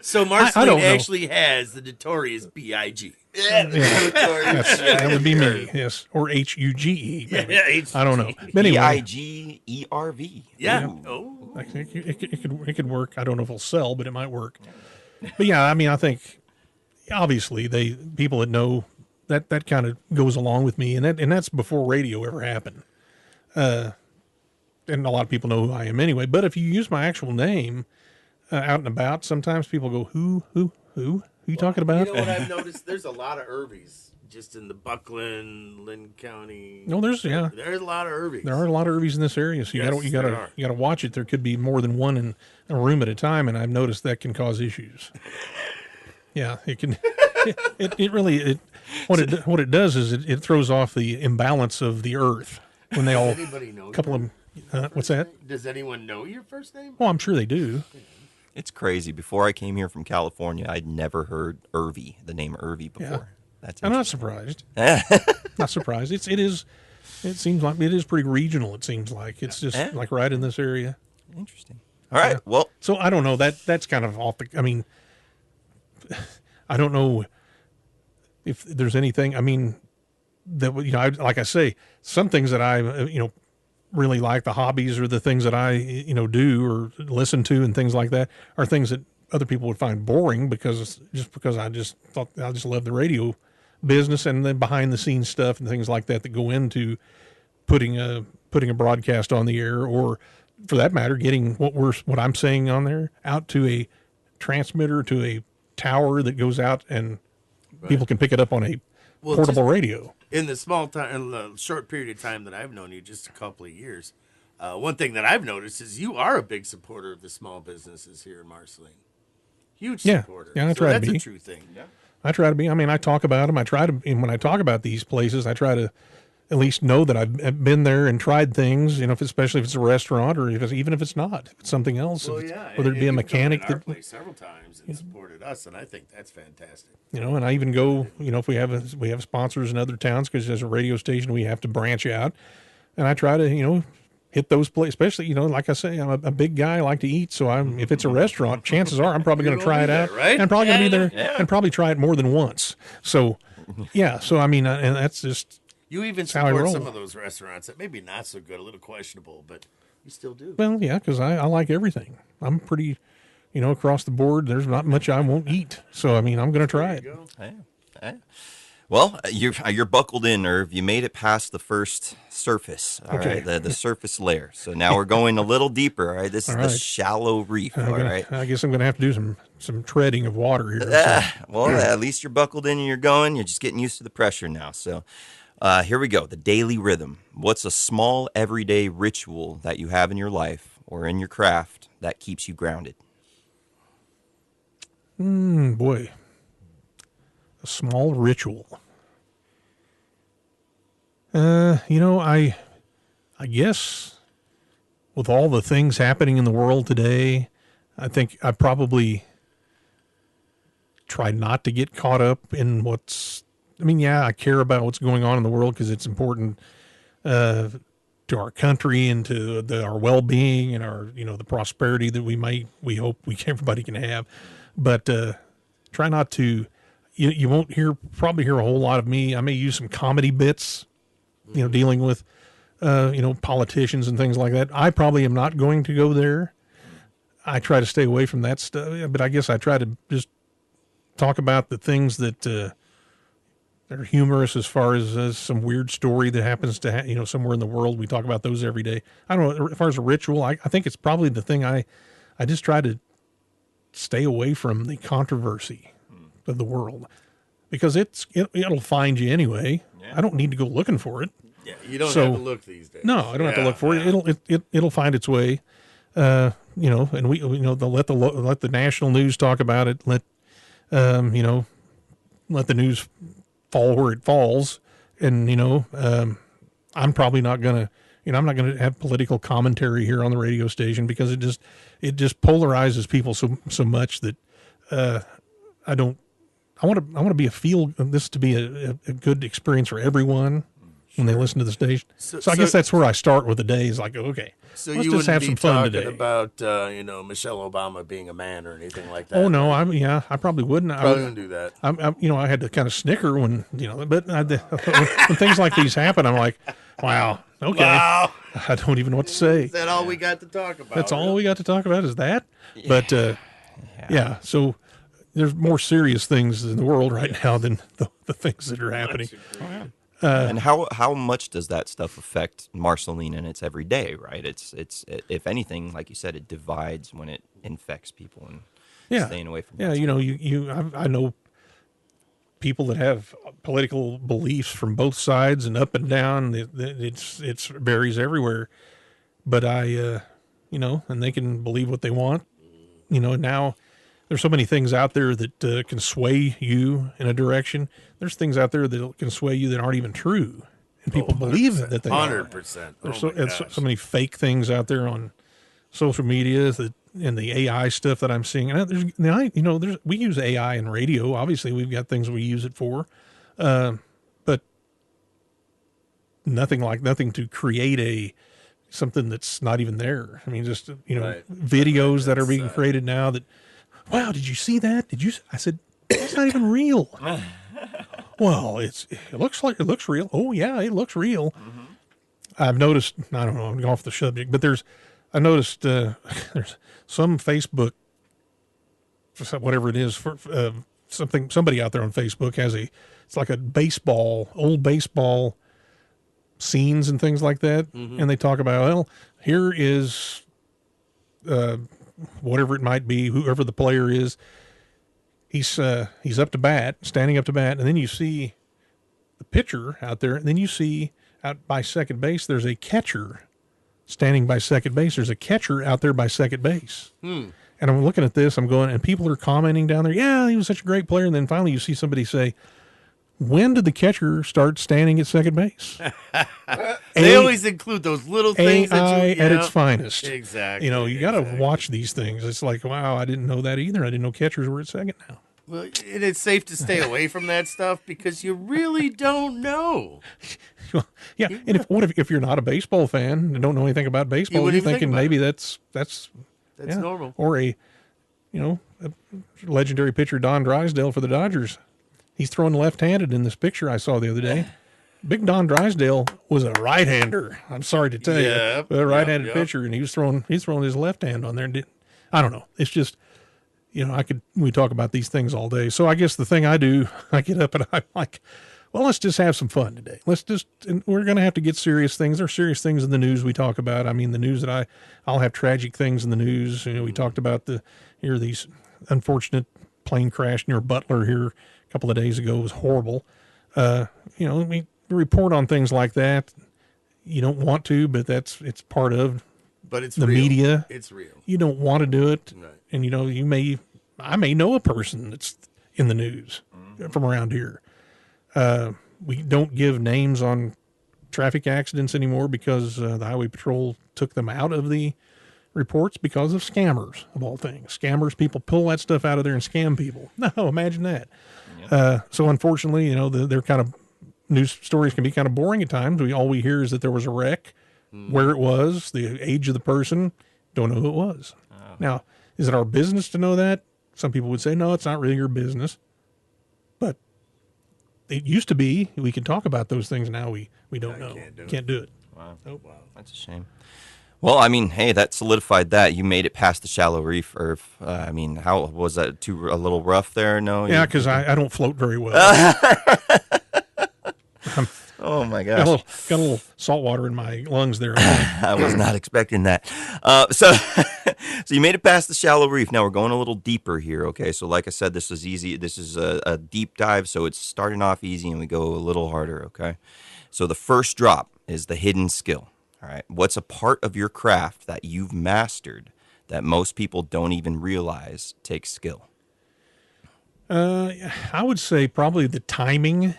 So I Marceline don't know. actually has the notorious BIG. That would be me, yes, or HUGE. Maybe. Yeah, I don't know. But anyway, Bigerv. Yeah. Ooh. Oh. I think it could work. I don't know if it'll sell, but it might work. But yeah, I mean, I think obviously people that know that kind of goes along with me, and that's before radio ever happened. And a lot of people know who I am anyway. But if you use my actual name out and about, sometimes people go, "Who you talking about?" You know what I've noticed? There's a lot of Irvies just in the Buckland, Lynn County. No, there's There's a lot of Irvies. There are a lot of Irvies in this area, so you Yes, got there are. to watch it. There could be more than one in a room at a time, and I've noticed that can cause issues. Yeah, it can. It really what it does is it throws off the imbalance of the earth when they all Anybody know? couple of what's that? Does anyone know your first name? Well, I'm sure they do. It's crazy. Before I came here from California, I'd never heard the name Irvy before. Yeah. That's I'm not interesting. surprised. Not surprised. It seems like it is pretty regional. It seems like it's just Yeah. like right in this area. Interesting. All right. Yeah. Well, So I don't know. That's kind of off the. I mean, I don't know if there's anything. I mean, that like I say, some things that I really like, the hobbies or the things that I do or listen to and things like that are things that other people would find boring because I just thought I just love the radio business and then behind the scenes stuff and things like that go into putting a broadcast on the air, or for that matter, getting what I'm saying on there out to a transmitter, to a tower that goes out and people can pick it up on a portable radio. In the short period of time that I've known you, just a couple of years, one thing that I've noticed is you are a big supporter of the small businesses here in Marceline. Huge supporter. Yeah, I try to that's be. a true thing. Yeah. I try to be. I mean, I talk about them. And when I talk about these places, I try to at least know that I've been there and tried things. Especially if it's a restaurant or even if it's not, if it's something else. Well, yeah. Whether it be a mechanic You've come to that our place several times and supported us, and I think that's fantastic. and I even go. If we have sponsors in other towns, because as a radio station we have to branch out, and I try to hit those places. Especially like I say, I'm a big guy. I like to eat, so if it's a restaurant, chances are I'm probably going to try it out. right? And I'm probably going to be there Yeah. and probably try it more than once. So yeah. So I mean, and that's just. You even how I support roll. some of those restaurants that maybe not so good, a little questionable, but you still do. Well, yeah, because I like everything. I'm pretty, across the board. There's not much I won't eat. So, I mean, I'm going to try it. There you go. yeah. Well, you're buckled in, Irv. You made it past the first surface. All Okay. right, the surface layer. So now we're going a little deeper. All right, this is All the right. shallow reef. All right. I guess I'm gonna have to do some treading of water here. So. Well, at least you're buckled in and you're going. You're just getting used to the pressure now. So here we go. The daily rhythm. What's a small everyday ritual that you have in your life or in your craft that keeps you grounded? Boy, a small ritual. I guess with all the things happening in the world today, I think I probably try not to get caught up in I care about what's going on in the world because it's important to our country and to our well-being and our, the prosperity that we hope everybody can have. But try not to, you won't probably hear a whole lot of me. I may use some comedy bits, dealing with, politicians and things like that. I probably am not going to go there. I try to stay away from that stuff, but I guess I try to just talk about the things that are humorous as far as some weird story that happens to, somewhere in the world. We talk about those every day. I don't know, as far as a ritual, I think it's probably the thing I just try to stay away from the controversy of the world because it'll find you anyway. Yeah. I don't need to go looking for it. Yeah, you don't have to look these days. No, I don't have to look for it. It'll find its way. And they'll let the national news talk about it. Let the news fall where it falls. And, I'm probably not going to, I'm not going to have political commentary here on the radio station because it just polarizes people so much that, I want to be this to be a good experience for everyone when they listen to the station. So I guess that's where I start with the day is like, okay, so let's you just have some fun today. About, Michelle Obama being a man or anything like that. Oh no, I probably wouldn't. Probably wouldn't do that. I had to kind of snicker when, but when things like these happen, I'm like, wow, okay. Wow. I don't even know what to say. Is that all we got to talk about? That's all we got to talk about is that. Yeah. But, yeah, so there's more serious things in the world right now than the things that are happening. And how much does that stuff affect Marceline in its everyday, right? It's if anything, like you said, it divides when it infects people and staying away from that. Yeah, I know people that have political beliefs from both sides and up and down. It varies everywhere. But and they can believe what they want. Now there's so many things out there that can sway you in a direction. There's things out there that can sway you that aren't even true, and people believe that they 100%. are. There's so many fake things out there on social media and the AI stuff that I'm seeing. And we use AI in radio. Obviously, we've got things we use it for, but nothing to create something that's not even there. I mean, just right. Videos that are being created now that. Wow, did you see that? I said, that's not even real. Well, it looks real. Oh yeah, it looks real. Mm-hmm. I've noticed, I don't know, I'm off the subject, but I noticed there's some Facebook, whatever it is, for somebody out there on Facebook has it's like old baseball scenes and things like that. Mm-hmm. And they talk about, well, here is, whatever it might be, whoever the player is, he's up to bat, standing up to bat, and then you see the pitcher out there, and then you see out by second base, there's a catcher standing by second base. There's a catcher out there by second base. And I'm looking at this, I'm going, and people are commenting down there, yeah, he was such a great player. And then finally you see somebody say, when did the catcher start standing at second base? They always include those little things AI at its finest. Exactly. You got to watch these things. It's like, wow, I didn't know that either. I didn't know catchers were at second now. Well, and it's safe to stay away from that stuff because you really don't know. Yeah, and if you're not a baseball fan and don't know anything about baseball, you're thinking maybe that's normal. Or a legendary pitcher Don Drysdale for the Dodgers. He's throwing left-handed in this picture I saw the other day. Big Don Drysdale was a right-hander. I'm sorry to tell you, a right-handed pitcher, and he's throwing his left hand on there. And I don't know. It's just, we talk about these things all day. So I guess the thing I do, I get up and I'm like, well, let's just have some fun today. And we're going to have to get serious things. There are serious things in the news we talk about. I mean, the news that I'll have tragic things in the news. You know, we talked about these unfortunate plane crash near Butler here a couple of days ago. It was horrible. You know, we report on things like that. You don't want to, but it's part of But it's the real. media. It's real. You don't want to do it. Right. And, you know, I may know a person that's in the news from around here. We don't give names on traffic accidents anymore because the Highway Patrol took them out of the reports because of scammers, of all things. Scammers, people pull that stuff out of there and scam people. No, imagine that. Yeah. So unfortunately, you know, they're kind of, news stories can be kind of boring at times. All we hear is that there was a wreck, where it was, the age of the person, don't know who it was. Oh. Now, is it our business to know that? Some people would say, no, it's not really your business. But it used to be. We could talk about those things. Now we don't know. Can't do it. Wow. Nope. Wow. That's a shame. Well, I mean, hey, that solidified that. You made it past the shallow reef. Or, I mean, how was that? A little rough there? No? Yeah, because I don't float very well. Oh, my gosh. Got a little salt water in my lungs there. I was not expecting that. So you made it past the shallow reef. Now we're going a little deeper here, okay? So like I said, this is easy. This is a deep dive, so it's starting off easy, and we go a little harder, okay? So the first drop is the hidden skill, all right? What's a part of your craft that you've mastered that most people don't even realize takes skill? I would say probably the timing.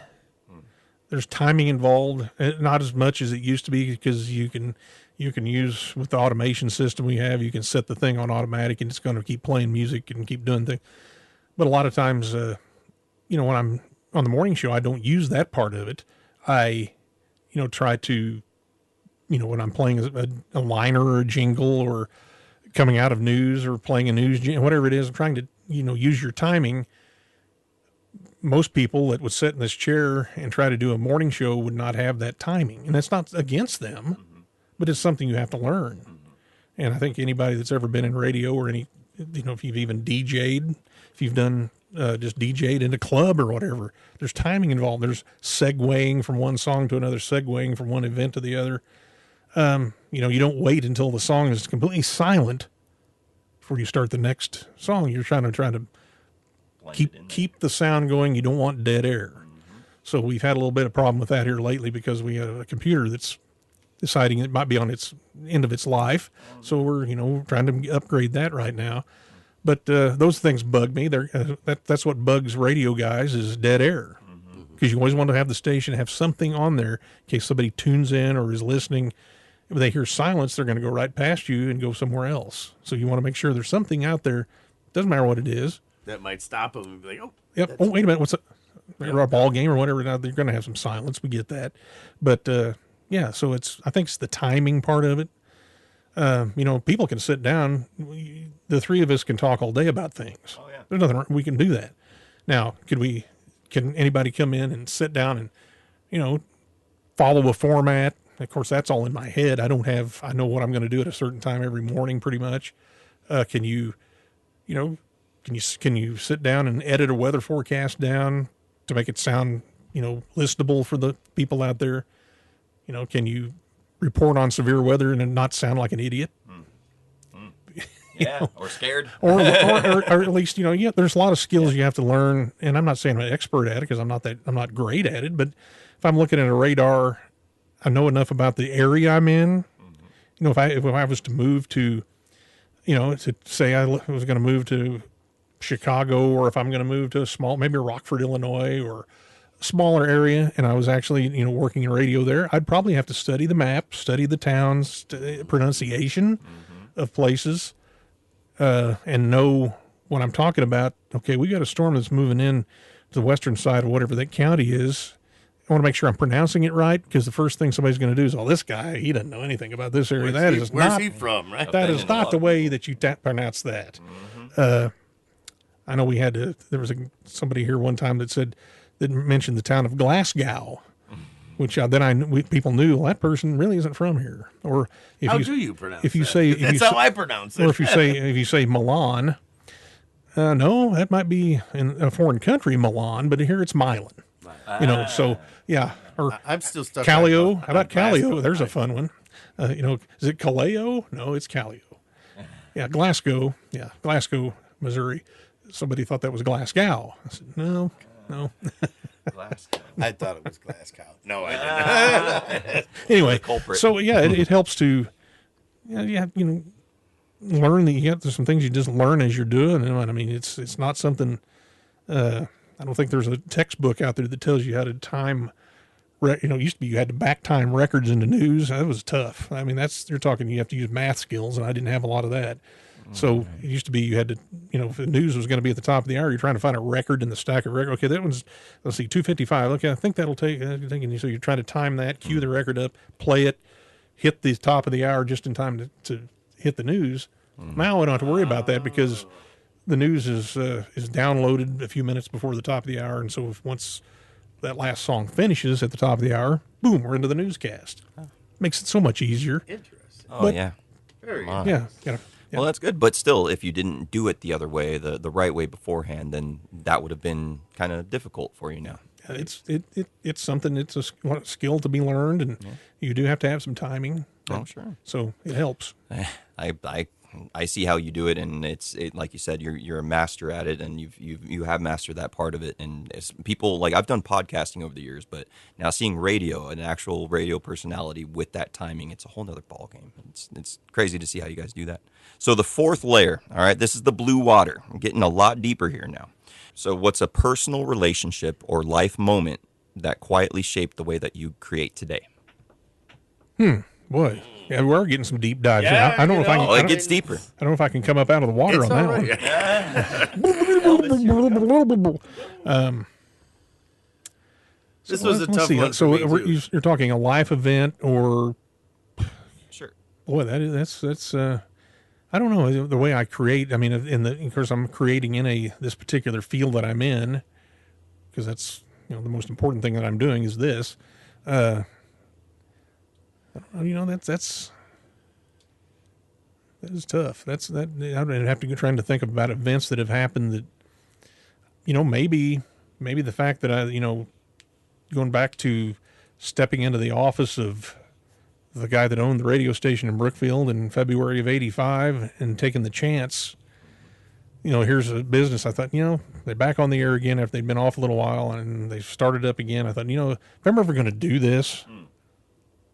There's timing involved, not as much as it used to be, because you can use, with the automation system we have, you can set the thing on automatic and it's going to keep playing music and keep doing things. But a lot of times, you know, when I'm on the morning show, I don't use that part of it. I, you know, try to, you know, when I'm playing a liner or a jingle or coming out of news or playing a news, whatever it is, I'm trying to, you know, use your timing. Most people that would sit in this chair and try to do a morning show would not have that timing. And that's not against them, but it's something you have to learn. And I think anybody that's ever been in radio or any, you know, if you've even DJ'd, if you've done just DJ'd in a club or whatever, there's timing involved. There's segueing from one song to another, segueing from one event to the other. You know, you don't wait until the song is completely silent before you start the next song. You're trying to keep the sound going. You don't want dead air. So we've had a little bit of problem with that here lately because we have a computer that's deciding it might be on its end of its life. So we're, you know, trying to upgrade that right now. But those things bug me. That's what bugs radio guys is dead air. Because you always want to have the station have something on there in case somebody tunes in or is listening. If they hear silence, they're going to go right past you and go somewhere else. So you want to make sure there's something out there. Doesn't matter what it is. That might stop them and be like, oh. Yep. Oh, wait a minute. What's a ball game or whatever? Now they're going to have some silence. We get that. But, yeah, so I think it's the timing part of it. You know, people can sit down. The three of us can talk all day about things. Oh, yeah. There's nothing wrong. We can do that. Now, can anybody come in and sit down and, you know, follow a format? Of course, that's all in my head. I know what I'm going to do at a certain time every morning pretty much. Can you sit down and edit a weather forecast down to make it sound, you know, listenable for the people out there? You know, can you report on severe weather and not sound like an idiot? Yeah, or scared. or at least, you know, yeah, there's a lot of skills you have to learn. And I'm not saying I'm an expert at it because I'm not great at it. But if I'm looking at a radar, I know enough about the area I'm in. You know, if I was to move to, you know, to say I was going to move to Chicago, or if I'm going to move to maybe Rockford, Illinois, or a smaller area, and I was actually, you know, working in radio there, I'd probably have to study the map, study the towns, pronunciation of places, and know what I'm talking about. Okay, we got a storm that's moving in to the western side of whatever that county is. I want to make sure I'm pronouncing it right, because the first thing somebody's going to do is, oh, this guy, he doesn't know anything about this area. Where's he from, right? That is not the way that you pronounce that. I know there was somebody here one time that mentioned the town of Glasgow, which people knew, well, that person really isn't from here. Or how do you pronounce if you that? say That's how I pronounce it. Or if you say Milan, no, that might be in a foreign country, Milan, but here it's Milan. So yeah, or I'm still stuck. Calio. on How about Glasgow. Calio? There's a fun one. Is it Caleo? No, it's Calio. Yeah, Glasgow. Yeah, Glasgow, Missouri. Somebody thought that was Glasgow. I said, no. I thought it was Glasgow. No, I didn't. Anyway, culprit. so yeah, it helps to, learn that there's some things you just learn as you're doing. And I mean, it's not something. I don't think there's a textbook out there that tells you how to time. It used to be you had to back time records into news. That was tough. I mean, you're talking you have to use math skills, and I didn't have a lot of that. So it used to be you had to, if the news was going to be at the top of the hour, you're trying to find a record in the stack of records. Okay, that one's, let's see, 2:55. Okay, I think that'll take, so you're trying to time that, cue the record up, play it, hit the top of the hour just in time to hit the news. Now I don't have to worry about that because the news is downloaded a few minutes before the top of the hour. And so once that last song finishes at the top of the hour, boom, we're into the newscast. Makes it so much easier. Interesting. Oh, yeah. Very Wow. Yeah. Yeah. Well, that's good. But still, if you didn't do it the other way, the right way beforehand, then that would have been kind of difficult for you now. It's something. It's a skill to be learned, and you do have to have some timing. Oh, sure. So it helps. I see how you do it, and it's like you said, you're a master at it, and you have mastered that part of it. And it's people like I've done podcasting over the years, but now seeing radio, an actual radio personality with that timing, it's a whole nother ball game. It's crazy to see how you guys do that. So the fourth layer, all right, this is the blue water. I'm getting a lot deeper here now. So what's a personal relationship or life moment that quietly shaped the way that you create today? Boy, yeah, we're getting some deep dives. Yeah, here. I don't know if I can. Oh, I it don't, gets deeper. I don't know if I can come up out of the water It's on all that right. one. This was a Let's tough see. one. So for me, too. you're talking a life event, or Sure. boy, that's. I don't know the way I create. I mean, of course, I'm creating in this particular field that I'm in, because that's the most important thing that I'm doing is this. That's that is tough. I'd have to go trying to think about events that have happened that, maybe the fact that I, going back to stepping into the office of the guy that owned the radio station in Brookfield in February of '85 and taking the chance, here's a business. I thought, they're back on the air again after they'd been off a little while and they started up again. I thought, if I'm ever going to do this,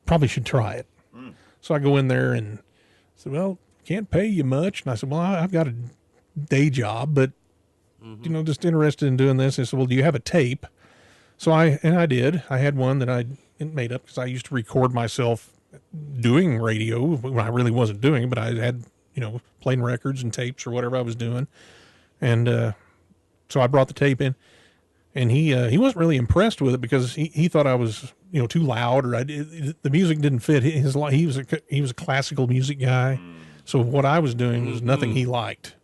probably should try it. So I go in there and said, well, can't pay you much. And I said, well, I've got a day job, but, just interested in doing this. They said, well, do you have a tape? So I did. I had one that I made up because I used to record myself doing radio when I really wasn't doing it, but I had, playing records and tapes or whatever I was doing. And so I brought the tape in, and he wasn't really impressed with it because he thought I was, too loud, or the music didn't fit his. He was a classical music guy, so what I was doing was nothing he liked.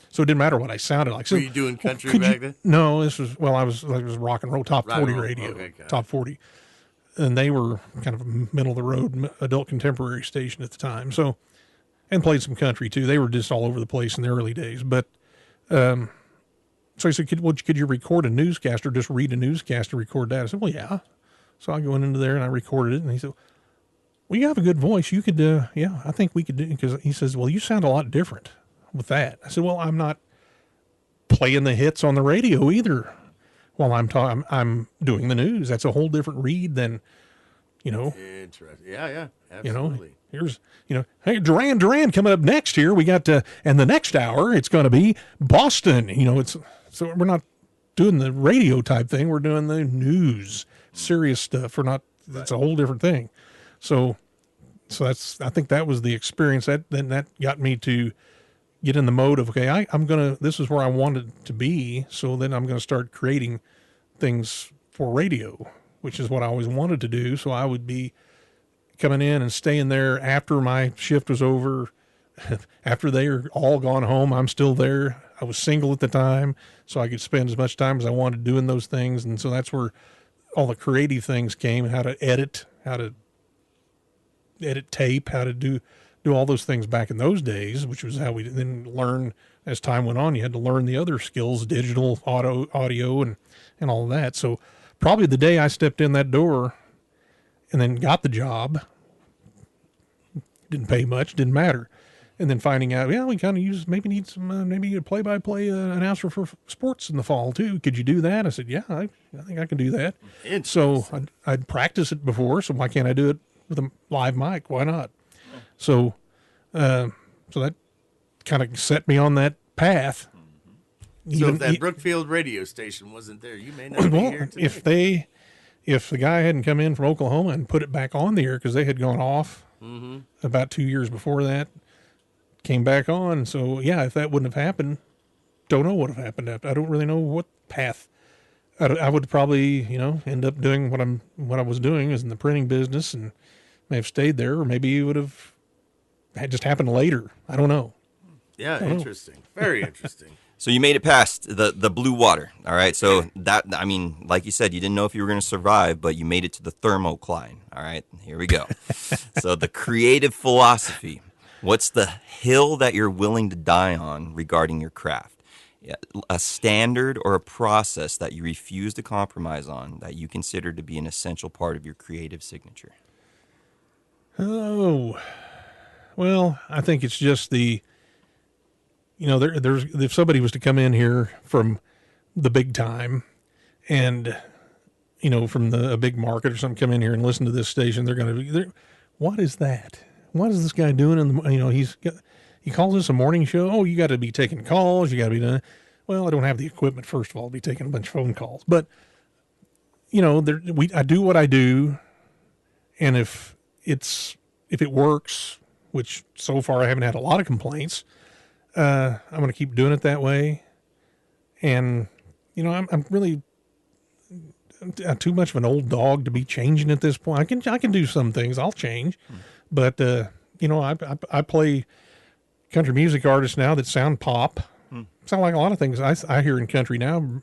So it didn't matter what I sounded like. So, Were you doing country back then? No, I was rock and roll, top 40 roll. radio, Okay, got it. top 40. And they were kind of a middle of the road adult contemporary station at the time. So, and played some country too. They were just all over the place in the early days. But, so he said, could you record a newscast or just read a newscast and record that? I said, well, yeah. So I went into there and I recorded it. And he said, well, you have a good voice. You could, I think we could do it. Because he says, well, you sound a lot different with that. I said, well, I'm not playing the hits on the radio either while I'm doing the news. That's a whole different read than, Interesting. Yeah, absolutely. here's, hey, Duran coming up next here. We got, and the next hour, it's going to be Boston. So we're not doing the radio type thing. We're doing the news, serious stuff. That's a whole different thing. So I think that was the experience that got me to get in the mode of, okay, this is where I wanted to be. So then I'm going to start creating things for radio, which is what I always wanted to do. So I would be coming in and staying there after my shift was over. After they are all gone home, I'm still there. I was single at the time, so I could spend as much time as I wanted doing those things. And so that's where all the creative things came, how to edit tape, how to do all those things back in those days, which was how we then learn as time went on. You had to learn the other skills, digital, audio, and all of that. So probably the day I stepped in that door and then got the job, didn't pay much, didn't matter. And then finding out, yeah, we kind of need some, maybe a play-by-play announcer for sports in the fall too. Could you do that? I said, yeah, I think I can do that. So I'd practiced it before, so why can't I do it with a live mic? Why not? So that kind of set me on that path. So if that Brookfield radio station wasn't there, you may not be here today. If the guy hadn't come in from Oklahoma and put it back on the air, because they had gone off about 2 years before that, came back on. So yeah, if that wouldn't have happened, don't know what would have happened after. I don't really know what path. I would probably, end up doing what I was doing is in the printing business, and may have stayed there, or maybe it would have just happened later. I don't know. Yeah, interesting. Very interesting. So you made it past the blue water, all right? So that, like you said, you didn't know if you were going to survive, but you made it to the thermocline, all right? Here we go. So the creative philosophy. What's the hill that you're willing to die on regarding your craft? A standard or a process that you refuse to compromise on that you consider to be an essential part of your creative signature? Oh, well, I think it's just there's if somebody was to come in here from the big time and, from a big market or something, come in here and listen to this station, they're going to be, what is that? What is this guy doing? He calls this a morning show. Oh, you got to be taking calls. You got to be done. Well, I don't have the equipment, first of all, to be taking a bunch of phone calls. But, I do what I do. And if it works, which so far I haven't had a lot of complaints, I'm going to keep doing it that way. And, I'm really too much of an old dog to be changing at this point. I can do some things. I'll change. But, I play country music artists now that sound pop. Sound like a lot of things I hear in country now.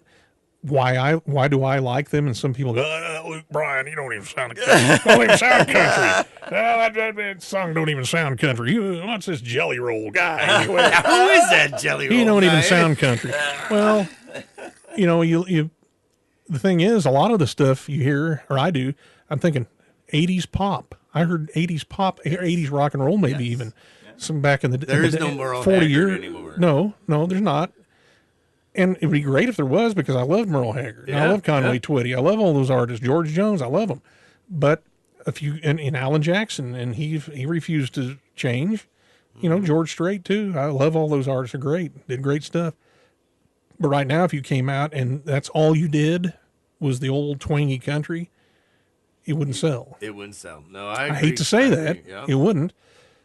Why do I like them? And some people go, Luke Bryan, you don't even sound country. That song don't even sound country. What's this jelly roll guy? Who is that jelly roll He don't guy? even sound country. Well, you the thing is, a lot of the stuff you hear, or I do, I'm thinking 80s pop. I heard 80s pop, 80s rock and roll, maybe even some back in the day. There is no Merle 40 Haggard years anymore. No, there's not. And it'd be great if there was, because I love Merle Haggard. I love Conway Twitty. I love all those artists. George Jones, I love them. But and Alan Jackson, and he refused to change. George Strait too. I love all those artists. Are great. Did great stuff. But right now, if you came out and that's all you did was the old twangy country, it wouldn't sell. It wouldn't sell. No, I agree. hate to say that. Yeah. It wouldn't.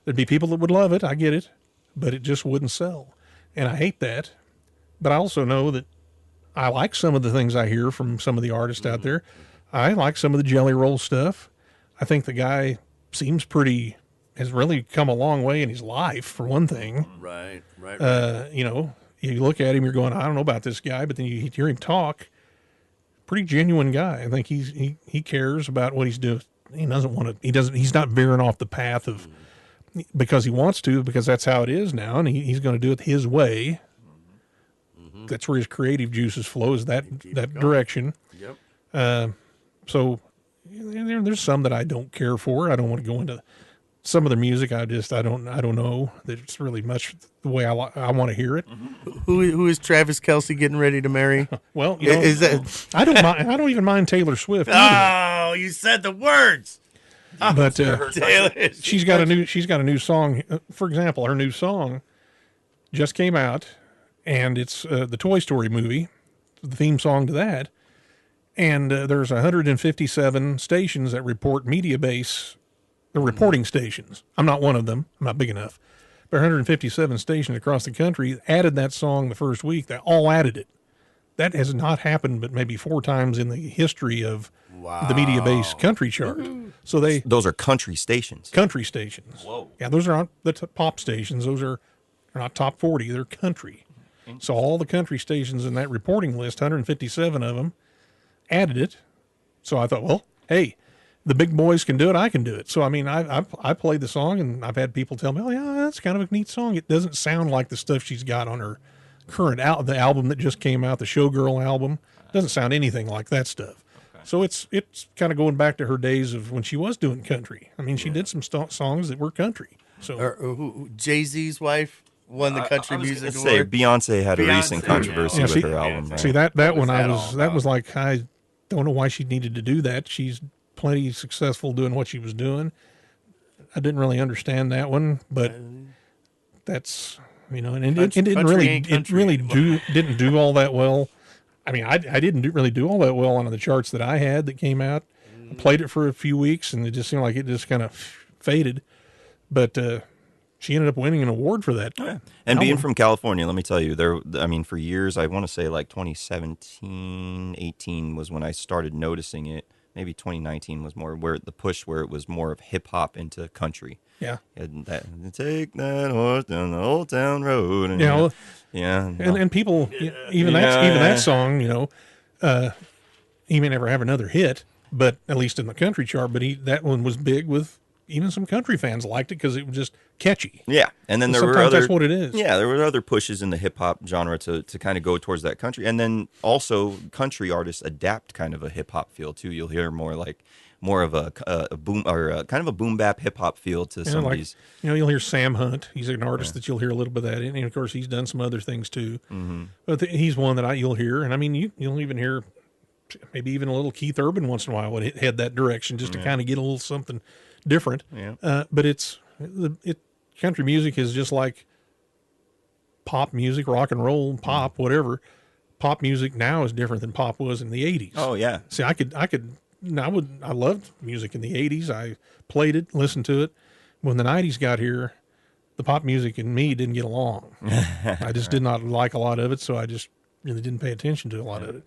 There'd be people that would love it. I get it. But it just wouldn't sell. And I hate that. But I also know that I like some of the things I hear from some of the artists out there. I like some of the Jelly Roll stuff. I think the guy has really come a long way in his life, for one thing. Right. You look at him, you're going, I don't know about this guy, but then you hear him talk. Pretty genuine guy. I think he cares about what he's doing. He's not veering off the path of, because he wants to, because that's how it is now, and he's going to do it his way. That's where his creative juices flows, that direction. Yep. So there's some that I don't care for. I don't want to go into some of the music. I don't know that it's really much the way I want to hear it. Who is Travis Kelce getting ready to marry? Well, is that? I don't mind. I don't even mind Taylor Swift either. Oh, you said the words. But Taylor, she's got a new song. For example, her new song just came out, and it's the Toy Story movie, the theme song to that. And there's 157 stations that report media base. The reporting stations. I'm not one of them. I'm not big enough. But 157 stations across the country added that song the first week. They all added it. That has not happened but maybe 4 times in the history of the media-based country chart. So those are country stations. Country stations. Whoa. Yeah, those are not the pop stations. Those are not top 40. They're country. So all the country stations in that reporting list, 157 of them, added it. So I thought, well, hey, the big boys can do it. I can do it. So, I played the song, and I've had people tell me, oh, yeah, that's kind of a neat song. It doesn't sound like the stuff she's got on her current the album that just came out, the Showgirl album. It doesn't sound anything like that stuff. Okay. So it's kind of going back to her days of when she was doing country. I mean, she did some songs that were country. So Jay-Z's wife won the country I was music gonna say award. Beyonce had a recent Beyonce, controversy yeah, with see- her album, right? see that What one was I that was all that about? was like, I don't know why she needed to do that. She's plenty successful doing what she was doing. I didn't really understand that one, but that's and it didn't country really ain't country didn't do all that well. I mean, I didn't really do all that well on the charts that I had that came out. I played it for a few weeks, and it just seemed like it just kind of faded. But she ended up winning an award for that. Yeah. And being album. from California, let me tell you, for years, I want to say like 2017, 18 was when I started noticing it. Maybe 2019 was more where it was more of hip hop into country. Yeah. And that, take that horse down the old town road. And, Yeah, well, yeah. and people even that song, he may never have another hit, but at least in the country chart. But that one was big with even some country fans liked it because it was just catchy. Yeah, and then there were Sometimes other. that's what it is. Yeah, there were other pushes in the hip hop genre to kind of go towards that country, and then also country artists adapt kind of a hip hop feel too. You'll hear more of a boom or kind of a boom bap hip hop feel to some of these. You'll hear Sam Hunt. He's an artist that you'll hear a little bit of that in, and of course he's done some other things too. Mm-hmm. But he's one that you'll hear, and I mean you'll even hear maybe even a little Keith Urban once in a while when it head that direction just to kind of get a little something different. Yeah. But country music is just like pop music, rock and roll, pop, whatever. Pop music now is different than pop was in the 80s. Oh yeah. See, I loved music in the 80s. I played it, listened to it. When the 90s got here, the pop music and me didn't get along. I just did not like a lot of it, so I just really didn't pay attention to a lot of it.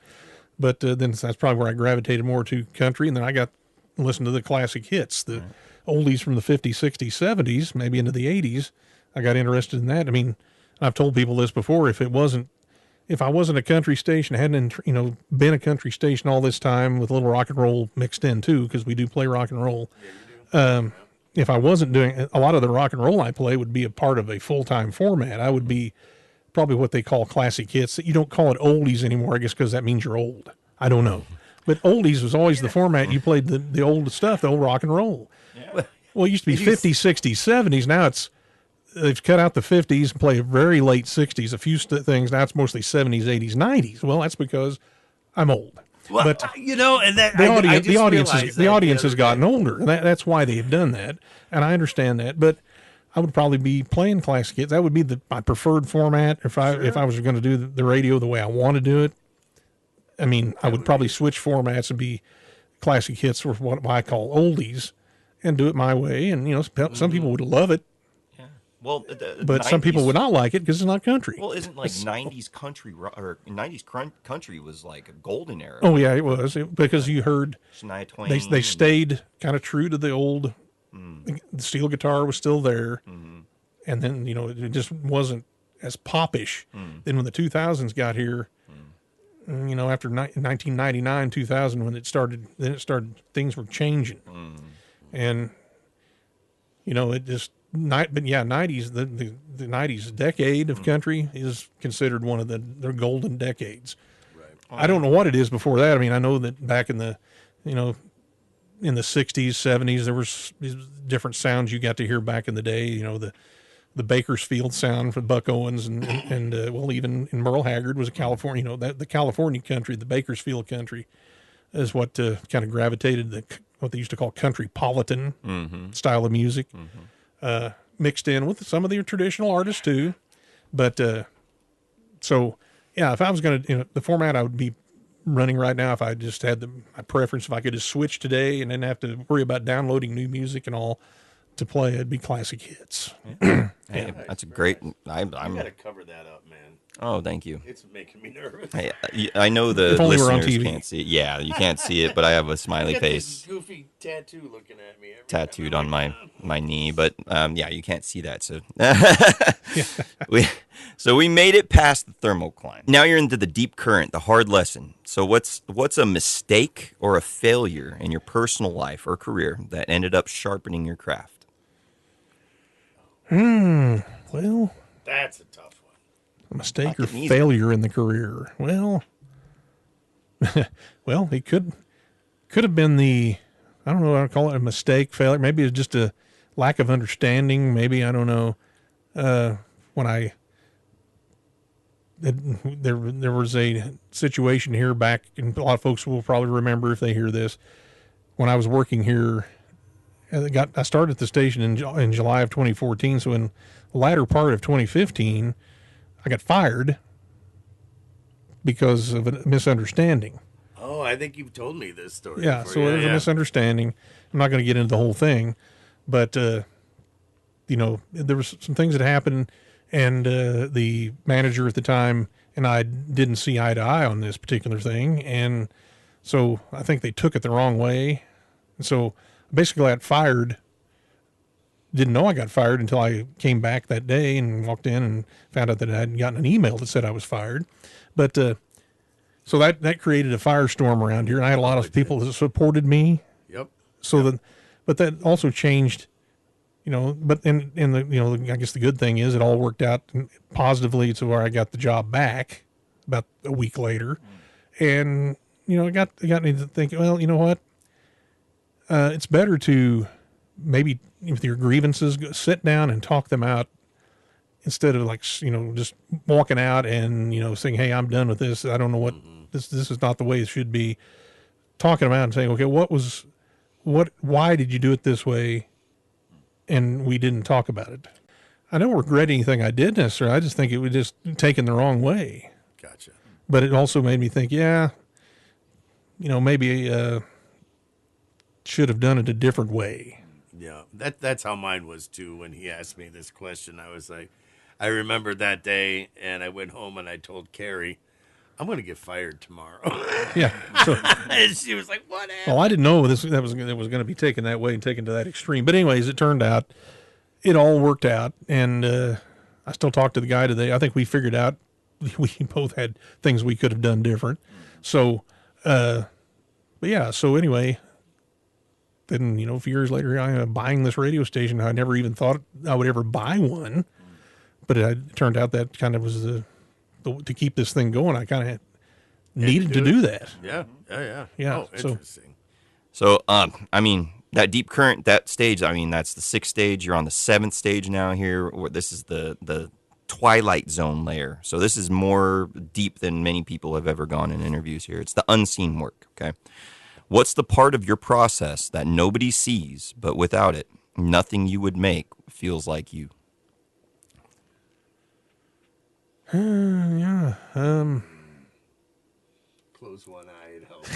But then that's probably where I gravitated more to country, and then I got listened to the classic hits, the oldies from the 50s, 60s, 70s, maybe into the 80s. I got interested in that. I mean, I've told people this before. If I wasn't a country station, hadn't been a country station all this time with a little rock and roll mixed in too, because we do play rock and roll. If I wasn't doing a lot of the rock and roll I play would be a part of a full-time format. I would be probably what they call classic hits. You don't call it oldies anymore, I guess, because that means you're old. I don't know. But oldies was always the format. You played the old stuff, the old rock and roll. Yeah. Well, it used to be 50s, 60s, 70s. Now they've cut out the 50s and play very late 60s. A few things. Now it's mostly 70s, 80s, 90s. Well, that's because I'm old. Well, but and that the audience has gotten older. That's why they've done that, and I understand that. But I would probably be playing classic hits. That would be my preferred format if I was going to do the radio the way I want to do it. I mean, I would probably switch formats and be classic hits or what I call oldies, and do it my way. And some people would love it. Yeah. Well, but 90s, some people would not like it because it's not country. Well, isn't like 90s country or 90s country was like a golden era? Oh yeah, it was because you heard Shania Twain. They stayed kind of true to the old. The steel guitar was still there, and then it just wasn't as popish. Then when the 2000s got here, after 1999, 2000, when it started, things were changing, and it just but yeah, 90s the 90s decade of country is considered one of their golden decades. Right. I don't know what it is before that. I mean, I know that back in the in the 60s, 70s, there was different sounds you got to hear back in the day. The Bakersfield sound from Buck Owens and even in Merle Haggard was a California. The California country, the Bakersfield country, is what kind of gravitated what they used to call country-politan style of music, mixed in with some of the traditional artists too. But so yeah, if I was going to the format I would be running right now, if I just had my preference, if I could just switch today and didn't have to worry about downloading new music and all to play, it'd be classic hits. Hey, that's a great. I got to cover that up, man. Oh, thank you. It's making me nervous. Hey, I know the If only we're on listeners TV. can't see it. Yeah, you can't see it, but I have a smiley face This goofy tattoo looking at me. tattooed on my knee. But yeah, you can't see that. So we made it past the thermocline. Now you're into the deep current, the hard lesson. So what's a mistake or a failure in your personal life or career that ended up sharpening your craft? Well, That's a tough one. a mistake or Fucking easy. failure in the career. Well, it could. could have been I don't know, I call it a mistake, failure. Maybe it's just a lack of understanding. Maybe, I don't know, when there was a situation here back, and a lot of folks will probably remember if they hear this, when I was working here. I started at the station in July of 2014. So in the latter part of 2015, I got fired because of a misunderstanding. Oh, I think you've told me this story. Yeah, before. so there was a misunderstanding. I'm not going to get into the whole thing, but there was some things that happened, and the manager at the time and I didn't see eye to eye on this particular thing, and so I think they took it the wrong way. And so basically, I got fired. Didn't know I got fired until I came back that day and walked in and found out that I hadn't gotten an email that said I was fired. But so that created a firestorm around here, and I had a lot of people that supported me. Yep. So but that also changed, But in the I guess the good thing is it all worked out positively to where I got the job back about a week later, and it got me to think. Well, you know what? It's better to maybe with your grievances sit down and talk them out instead of just walking out and saying, hey, I'm done with this, I don't know what this is not the way it should be. Talking them out and saying, okay, why did you do it this way? And we didn't talk about it. I don't regret anything I did necessarily. I just think it was just taken the wrong way. Gotcha. But it also made me think, maybe should have done it a different way. Yeah, that's how mine was too. When he asked me this question, I was like, I remember that day, and I went home and I told Carrie, I'm going to get fired tomorrow. Yeah. So, and she was like, what happened? well, I didn't know that was going to be taken that way and taken to that extreme. But anyways, it turned out it all worked out, and I still talk to the guy today. I think we figured out we both had things we could have done different. So, but yeah. So anyway. Then, a few years later, I'm buying this radio station. I never even thought I would ever buy one, but it turned out that kind of was to keep this thing going. I kind of needed to do that. Yeah. Yeah. Oh, interesting. So, that deep current, that stage, that's the 6th stage. You're on the 7th stage now here. This is the twilight zone layer. So this is more deep than many people have ever gone in interviews here. It's the unseen work, okay? What's the part of your process that nobody sees, but without it, nothing you would make feels like you? Yeah. Close one eye, it helps.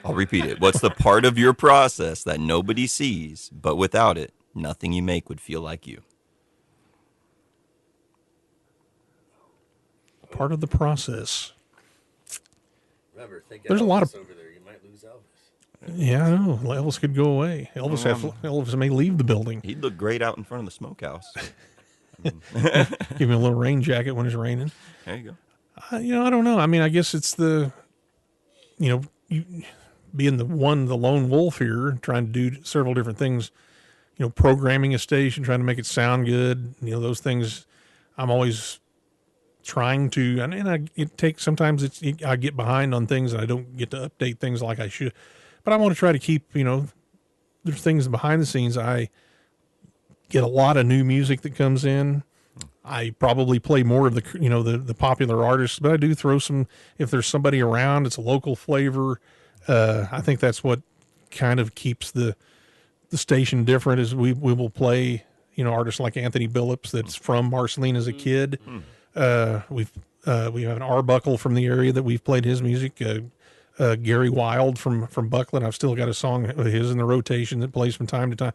I'll repeat it. What's the part of your process that nobody sees, but without it, nothing you make would feel like you? Part of the process. Remember, think There's a lot of over there. You might lose Elvis. Yeah, I know. Elvis could go away. Elvis may leave the building. He'd look great out in front of the smokehouse. Give him a little rain jacket when it's raining. There you go. I don't know. I guess it's you being the lone wolf here, trying to do several different things. Programming a station, trying to make it sound good. Those things. I'm always trying to, sometimes I get behind on things and I don't get to update things like I should, but I want to try to keep, there's things behind the scenes. I get a lot of new music that comes in. I probably play more of the popular artists, but I do throw some, if there's somebody around, it's a local flavor. I think that's what kind of keeps the station different is we will play, artists like Anthony Billups that's from Marceline as a kid. We have an Arbuckle from the area that we've played his music. Gary Wild from Buckland. I've still got a song of his in the rotation that plays from time to time.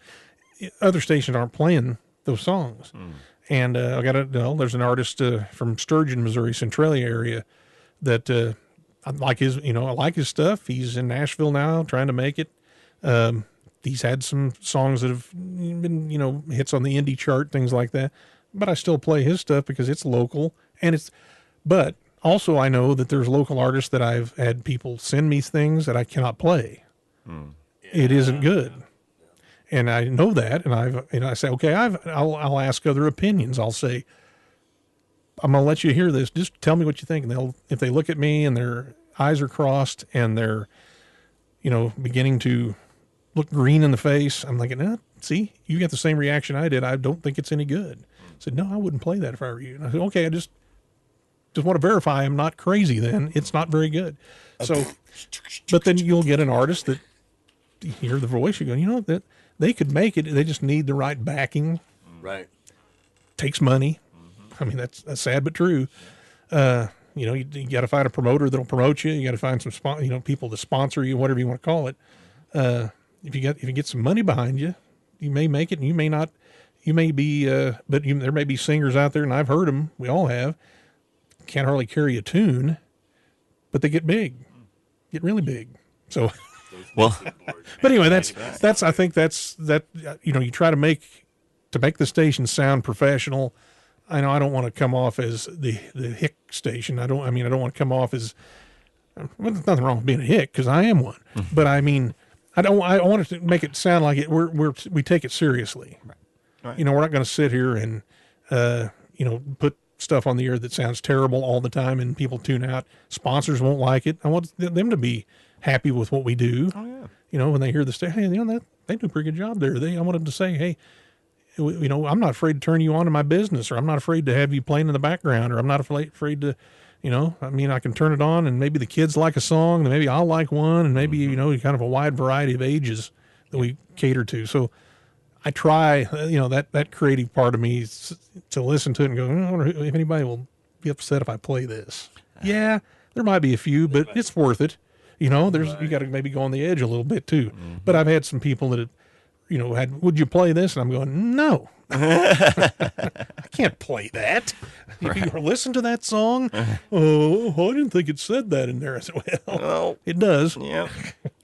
Other stations aren't playing those songs. And there's an artist from Sturgeon, Missouri, Centralia area that I like his stuff. He's in Nashville now trying to make it. He's had some songs that have been, hits on the indie chart, things like that. But I still play his stuff because it's local, but also I know that there's local artists that I've had people send me things that I cannot play. It isn't good. And I know that. And I say, okay, I'll ask other opinions. I'll say, I'm going to let you hear this. Just tell me what you think. And if they look at me and their eyes are crossed and they're beginning to look green in the face. I'm thinking, see, you got the same reaction I did. I don't think it's any good. I said, no, I wouldn't play that if I were you. And I said, okay, I just want to verify I'm not crazy then. It's not very good. So, but then you'll get an artist that you hear the voice, you go, that they could make it. They just need the right backing. Right. Takes money. I mean, that's sad but true. You got to find a promoter that'll promote you. You got to find some people to sponsor you, whatever you want to call it. If you get some money behind you, you may make it, and you may not. You may be, there may be singers out there, and I've heard them. We all have. Can't hardly carry a tune, but they get really big. So, Well, but anyway, that's I think that's you try to make the station sound professional. I know I don't want to come off as the hick station. I don't want to come off as, well, there's nothing wrong with being a hick because I am one. But I mean, I want to make it sound like we take it seriously. Right. We're not going to sit here and put stuff on the air that sounds terrible all the time and people tune out. Sponsors won't like it. I want them to be happy with what we do. Oh yeah. When they hear the station, hey, they do a pretty good job there. I want them to say, hey, I'm not afraid to turn you on to my business, or I'm not afraid to have you playing in the background, or I'm not afraid to, I can turn it on and maybe the kids like a song and maybe I'll like one, and maybe, kind of a wide variety of ages that we cater to. So I try, that creative part of me to listen to it and go, I wonder if anybody will be upset if I play this. Yeah, there might be a few, but it's worth it. You got to maybe go on the edge a little bit too. But I've had some people that would you play this? And I'm going, no. I can't play that. Right. If you listen to that song, I didn't think it said that in there. I said, well, it does. Yeah.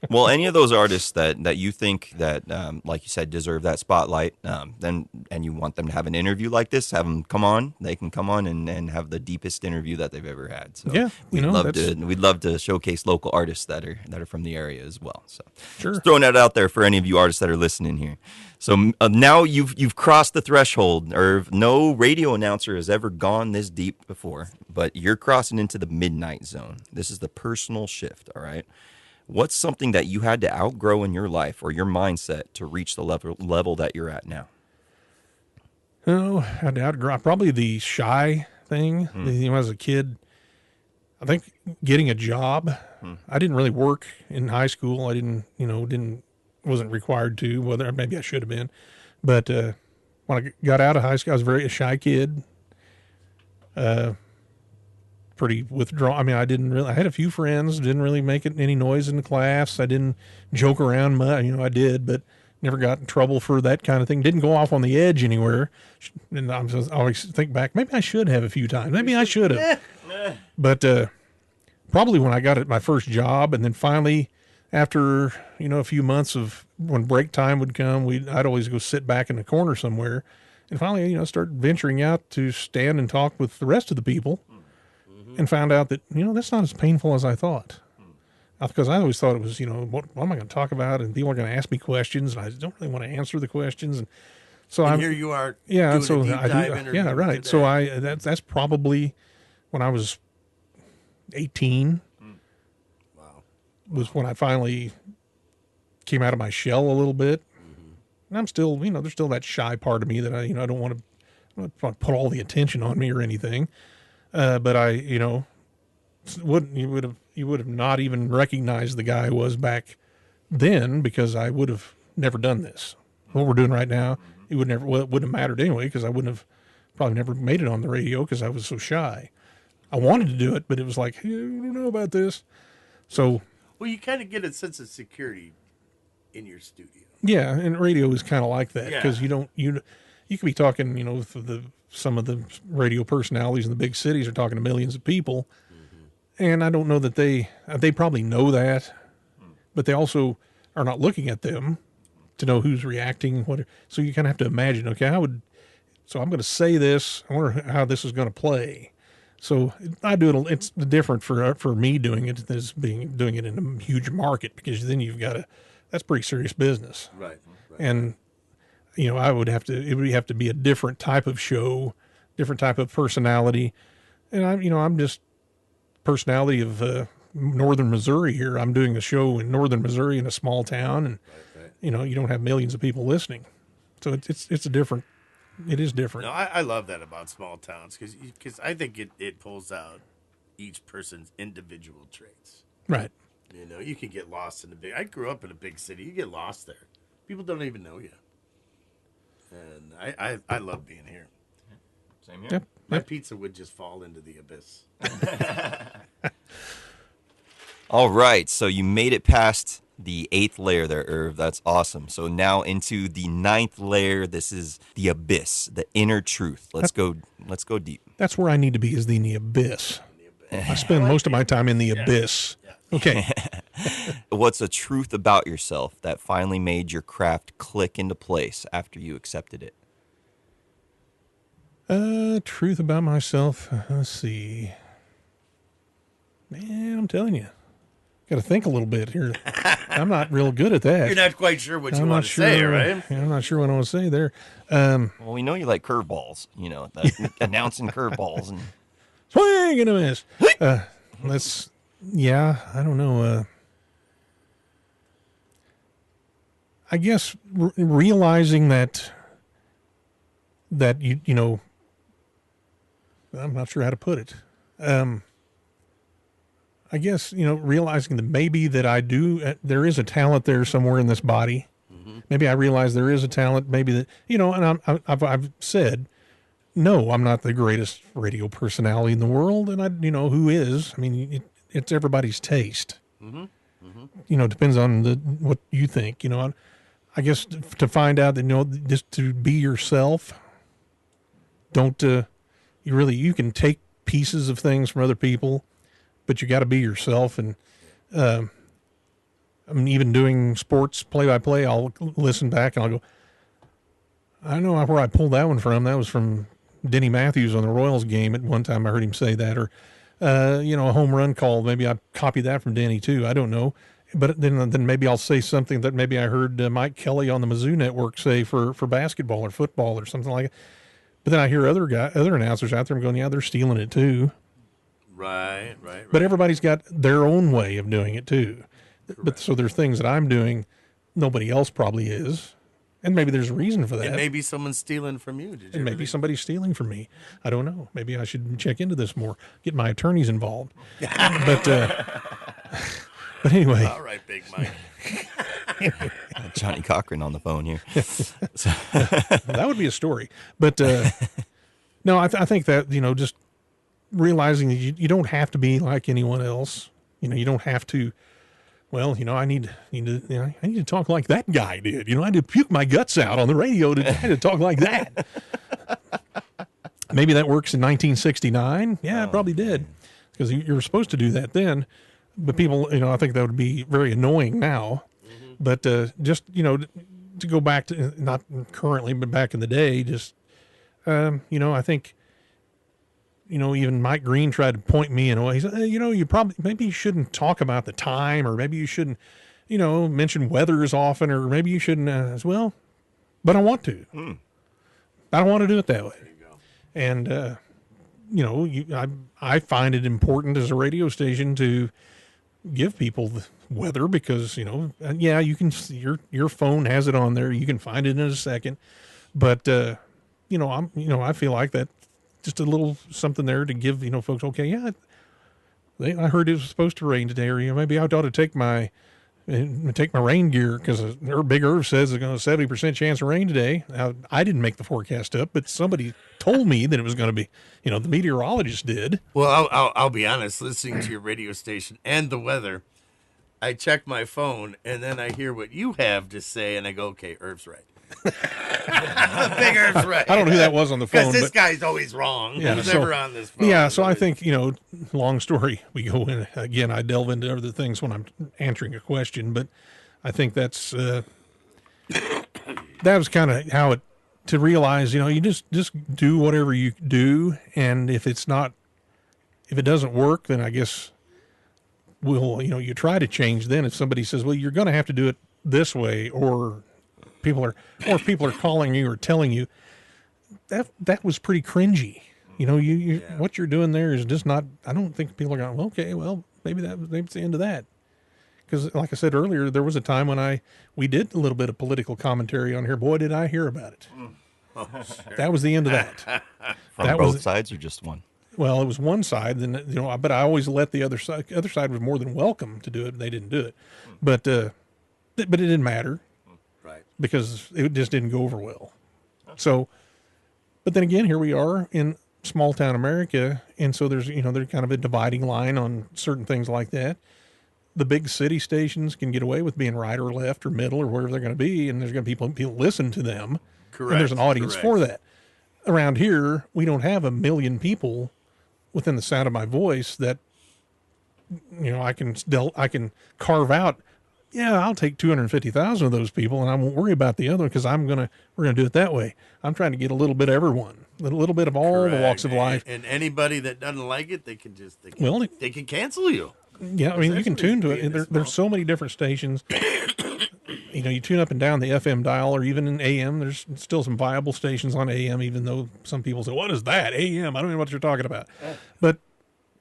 Well, any of those artists that you think that, like you said, deserve that spotlight, and you want them to have an interview like this, have them come on. They can come on and have the deepest interview that they've ever had. So yeah, we'd love to showcase local artists that are from the area as well. So sure, just throwing that out there for any of you artists that are listening here. So now you've crossed the threshold, or no radio announcer has ever gone this deep before, but you're crossing into the midnight zone. This is the personal shift, all right? What's something that you had to outgrow in your life or your mindset to reach the level that you're at now? I had to outgrow probably the shy thing. As a kid, I think getting a job. I didn't really work in high school. I wasn't required to, whether maybe I should have been. But when I got out of high school, I was a shy kid. Pretty withdrawn. I had a few friends, didn't really make any noise in the class. I didn't joke around much. I did, but never got in trouble for that kind of thing. Didn't go off on the edge anywhere. And I always think back, maybe I should have a few times. Maybe I should have. But probably when I got my first job, and then finally, after a few months of when break time would come, I'd always go sit back in the corner somewhere, and finally start venturing out to stand and talk with the rest of the people, and found out that that's not as painful as I thought, because I always thought it was what am I going to talk about, and people are going to ask me questions, and I don't really want to answer the questions, and so here you are, yeah, doing so a deep dive interview yeah, right. today. So that's probably when I was 18. Was when I finally came out of my shell a little bit. And I'm still, there's still that shy part of me that I don't want to put all the attention on me or anything. But I, you would have not even recognized the guy I was back then, because I would have never done this. What we're doing right now, it wouldn't have mattered anyway, because I wouldn't have probably never made it on the radio because I was so shy. I wanted to do it, but it was like, I don't know about this. So, well, you kind of get a sense of security in your studio. Yeah, and radio is kind of like that, because you could be talking, with some of the radio personalities in the big cities are talking to millions of people, and I don't know that they probably know that, but they also are not looking at them to know who's reacting. So you kind of have to imagine, okay, so I'm going to say this. I wonder how this is going to play. So I do it. It's different for me doing it as doing it in a huge market, because then that's pretty serious business. Right. And it would have to be a different type of show, different type of personality. And I'm just personality of northern Missouri here. I'm doing a show in northern Missouri in a small town, and Right. you don't have millions of people listening, so it's a different. It is different. No, I love that about small towns because I think it pulls out each person's individual traits. Right. You can get lost in I grew up in a big city. You get lost there. People don't even know you. And I love being here. Same here. Yep. My pizza would just fall into the abyss. All right, so you made it past the 8th layer there, Irv. That's awesome. So now into the 9th layer. This is the abyss, the inner truth. Let's go deep. That's where I need to be, is in the abyss. I spend most of my time in the abyss. Okay. What's a truth about yourself that finally made your craft click into place after you accepted it? Truth about myself. Let's see. Man, I'm telling you. Got to think a little bit here. I'm not real good at that. You're not quite sure what you I'm want not to sure, say, right? Yeah, I'm not sure what I want to say there. Well, we know you like curveballs, announcing curveballs. And Swing and a miss. I don't know. I guess realizing that I'm not sure how to put it. I guess, realizing that maybe that I do, there is a talent there somewhere in this body. Mm-hmm. Maybe I realize there is a talent, maybe that, and I've said, no, I'm not the greatest radio personality in the world. And who is? I mean, it's everybody's taste. Mm-hmm. Mm-hmm. Depends on what you think, I guess to find out that, just to be yourself, don't, you can take pieces of things from other people, but you got to be yourself. And, I'm even doing sports play-by-play. I'll listen back and I'll go, I don't know where I pulled that one from. That was from Denny Matthews on the Royals game. At one time I heard him say that, or, a home run call. Maybe I copied that from Denny too. I don't know. But then maybe I'll say something that maybe I heard Mike Kelly on the Mizzou network say for basketball or football or something like that. But then I hear other announcers out there going, yeah, they're stealing it too. Right. But everybody's got their own way of doing it too. Correct. But so there's things that I'm doing nobody else probably is. And maybe there's a reason for that. And maybe someone's stealing from you. Maybe somebody's stealing from me. I don't know. Maybe I should check into this more, get my attorneys involved. But anyway. All right, Big Mike. Johnny Cochran on the phone here. That would be a story. But no, I think that, just realizing that you don't have to be like anyone else. You don't have to. Well, I need to talk like that guy did. I had to puke my guts out on the radio to talk like that. Maybe that works in 1969. Yeah, it probably did, because you were supposed to do that then. But people, I think that would be very annoying now. Mm-hmm. But just to go back to, not currently, but back in the day, just I think. Even Mike Green tried to point me in a way. He said, maybe you shouldn't talk about the time, or maybe you shouldn't, mention weather as often, or maybe you shouldn't as well. But I want to. I don't want to do it that way. There you go. And, I find it important as a radio station to give people the weather because, yeah, you can, your phone has it on there. You can find it in a second. But, I feel like that. Just a little something there to give, folks, okay, yeah, I heard it was supposed to rain today, or maybe I ought to take my rain gear because Big Irv says there's going to 70% chance of rain today. Now, I didn't make the forecast up, but somebody told me that it was going to be, the meteorologist did. Well, I'll be honest, listening to your radio station and the weather, I check my phone and then I hear what you have to say and I go, okay, Irv's right. Big Irv's right. I don't know who that was on the phone. Because this guy's always wrong. Yeah, He's never on this phone. Yeah, so I think, long story, we go in, again, I delve into other things when I'm answering a question, but I think that's, that was kind of how it, to realize, you just do whatever you do, and if it doesn't work, then I guess you try to change then. If somebody says, well, you're going to have to do it this way, or if people are calling you or telling you that was pretty cringy. What you're doing there is just not, I don't think people are going, well, okay, well, maybe it's the end of that. Because, like I said earlier, there was a time when we did a little bit of political commentary on here. Boy, did I hear about it. Oh, sure. That was the end of that. From That both was sides or just one? Well, it was one side, then but I always let the other side. The other side was more than welcome to do it. They didn't do it, but it didn't matter Right. because it just didn't go over well. So, but then again, here we are in small town America, and so there's kind of a dividing line on certain things like that. The big city stations can get away with being right or left or middle or wherever they're going to be, and there's going to be people listen to them. Correct. And there's an audience for that. Around here, we don't have 1 million people within the sound of my voice that I can carve out. Yeah, I'll take 250,000 of those people, and I won't worry about the other because we're gonna do it that way. I'm trying to get a little bit of everyone, a little bit of all the walks of life. And anybody that doesn't like it, they can cancel you. Yeah, I mean, you can tune to it. There's so many different stations. You tune up and down the FM dial, or even in AM. There's still some viable stations on AM, even though some people say, "What is that? AM? I don't know what you're talking about." But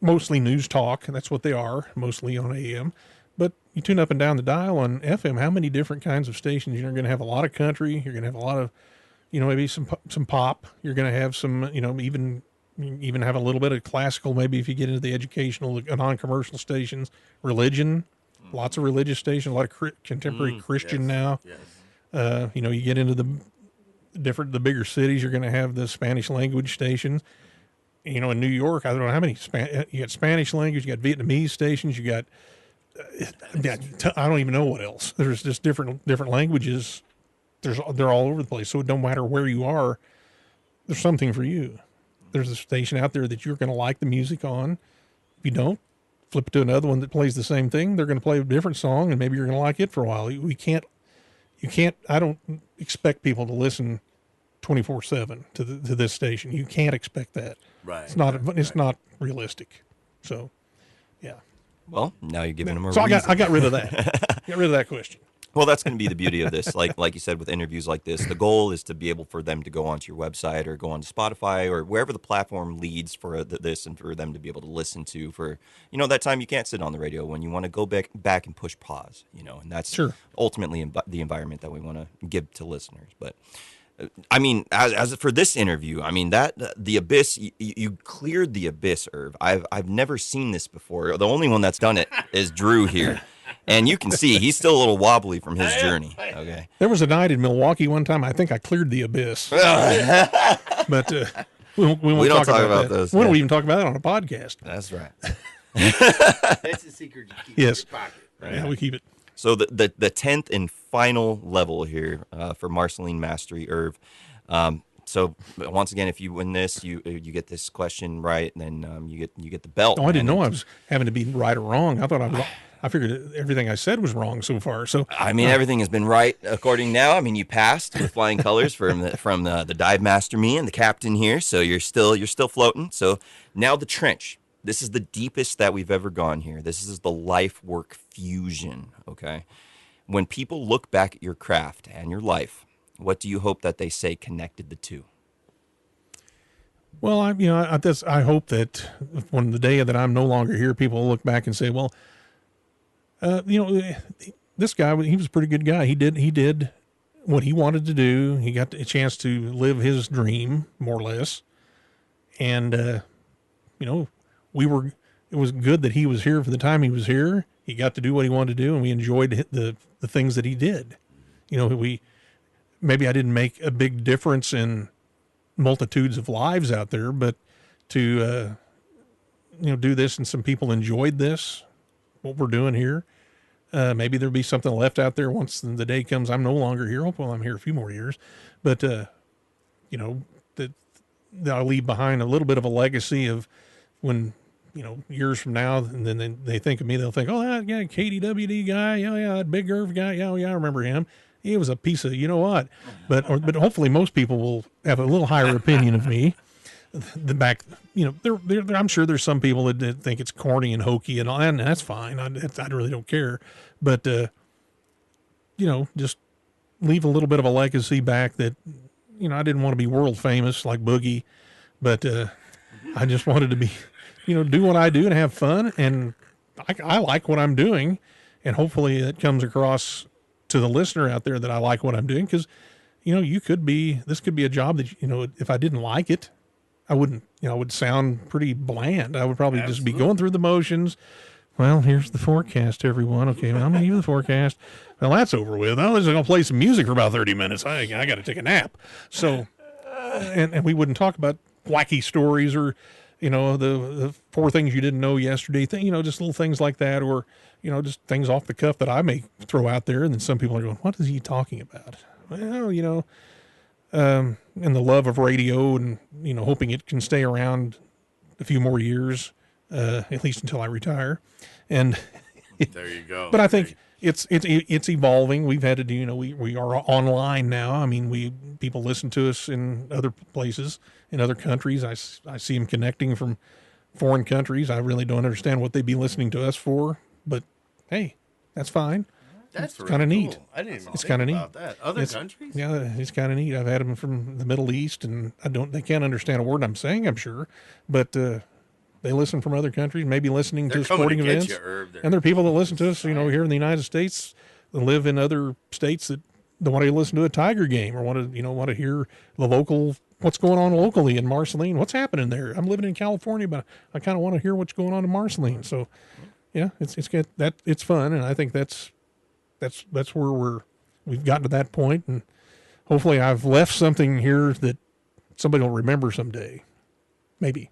mostly news talk. That's what they are, mostly on AM. But you tune up and down the dial on FM. How many different kinds of stations? You're going to have a lot of country. You're going to have a lot of, maybe some pop. You're going to have some, even have a little bit of classical. Maybe if you get into the educational, non-commercial stations, religion. Lots of religious stations, a lot of contemporary Christian now. Yes. You get into the bigger cities, you're going to have the Spanish language stations. In New York, I don't know how many you got Spanish language, you got Vietnamese stations, you got I don't even know what else. There's just different languages. They're all over the place. So it don't matter where you are. There's something for you. There's a station out there that you're going to like the music on. If you don't, flip it to another one that plays the same thing. They're going to play a different song, and maybe you're going to like it for a while. You can't. I don't expect people to listen 24/7 to this station. You can't expect that. Right. It's not realistic. So, yeah. Well, now you're giving them a So reason. I got rid of that. Got rid of that question. Well, that's going to be the beauty of this. Like you said, with interviews like this, the goal is to be able for them to go onto your website or go onto Spotify or wherever the platform leads for this, and for them to be able to listen to for that time you can't sit on the radio when you want to go back and push pause. And that's ultimately the environment that we want to give to listeners. But I mean, as for this interview, I mean that the abyss, you cleared the abyss, Irv. I've never seen this before. The only one that's done it is Drew here. And you can see he's still a little wobbly from his journey. Okay. There was a night in Milwaukee one time. I think I cleared the abyss. But we won't talk about that. We don't even talk about it on a podcast. That's right. That's a secret you keep in your pocket. Right? Yeah, we keep it. So the 10th and final level here for Marceline Mastery, Irv. So once again, if you win this, you get this question right, and then you get the belt. Oh, I didn't know I was having to be right or wrong. I figured everything I said was wrong so far. So I mean, everything has been right according now. I mean, you passed with flying colors from the dive master, me, and the captain here. So you're still floating. So now the trench. This is the deepest that we've ever gone here. This is the life work fusion. Okay, when people look back at your craft and your life, what do you hope that they say connected the two? Well, I hope that when the day that I'm no longer here, people will look back and say, well, this guy, he was a pretty good guy. He did what he wanted to do. He got a chance to live his dream, more or less. And, it was good that he was here for the time he was here. He got to do what he wanted to do, and we enjoyed the things that he did. Maybe I didn't make a big difference in multitudes of lives out there, but to, do this, and some people enjoyed this, what we're doing here. Maybe there'll be something left out there once the day comes I'm no longer here. Hopefully I'm here a few more years. But, that I'll leave behind a little bit of a legacy of when, years from now, and then they think of me, they'll think, oh, that guy, KDWD guy, yeah, that Big Irv guy, yeah, I remember him. He was a piece of, what. But hopefully most people will have a little higher opinion of me. I'm sure there's some people that think it's corny and hokey and all, and that's fine. I really don't care. But, just leave a little bit of a legacy back that, I didn't want to be world famous like Boogie, but I just wanted to be, do what I do and have fun and I like what I'm doing, and hopefully it comes across to the listener out there that I like what I'm doing. Because, this could be a job that, if I didn't like it, I wouldn't, I would sound pretty bland. I would probably just be going through the motions. Well, here's the forecast, everyone. Okay, well, I'm going to give you the forecast. Well, that's over with. I was going to play some music for about 30 minutes. I got to take a nap. So, and we wouldn't talk about wacky stories or, the 4 things you didn't know yesterday, just little things like that, or, just things off the cuff that I may throw out there. And then some people are going, what is he talking about? Well, and the love of radio and, hoping it can stay around a few more years, at least until I retire. And there you go. But I think it's evolving. We've had to do, we are online now. I mean, people listen to us in other places, in other countries. I see them connecting from foreign countries. I really don't understand what they'd be listening to us for, but hey, that's fine. That's kind of neat. I didn't even it's think kind of about neat. that. Other countries? Yeah, it's kind of neat. I've had them from the Middle East, and they can't understand a word I'm saying, I'm sure, but they listen from other countries, maybe listening to sporting events. And there are people that listen to us, here in the United States, that live in other states that don't want to listen to a Tiger game or want to hear the local, what's going on locally in Marceline. What's happening there? I'm living in California, but I kind of want to hear what's going on in Marceline. So, yeah, it's fun, and I think that's where we've gotten to that point, and hopefully I've left something here that somebody will remember someday. Maybe.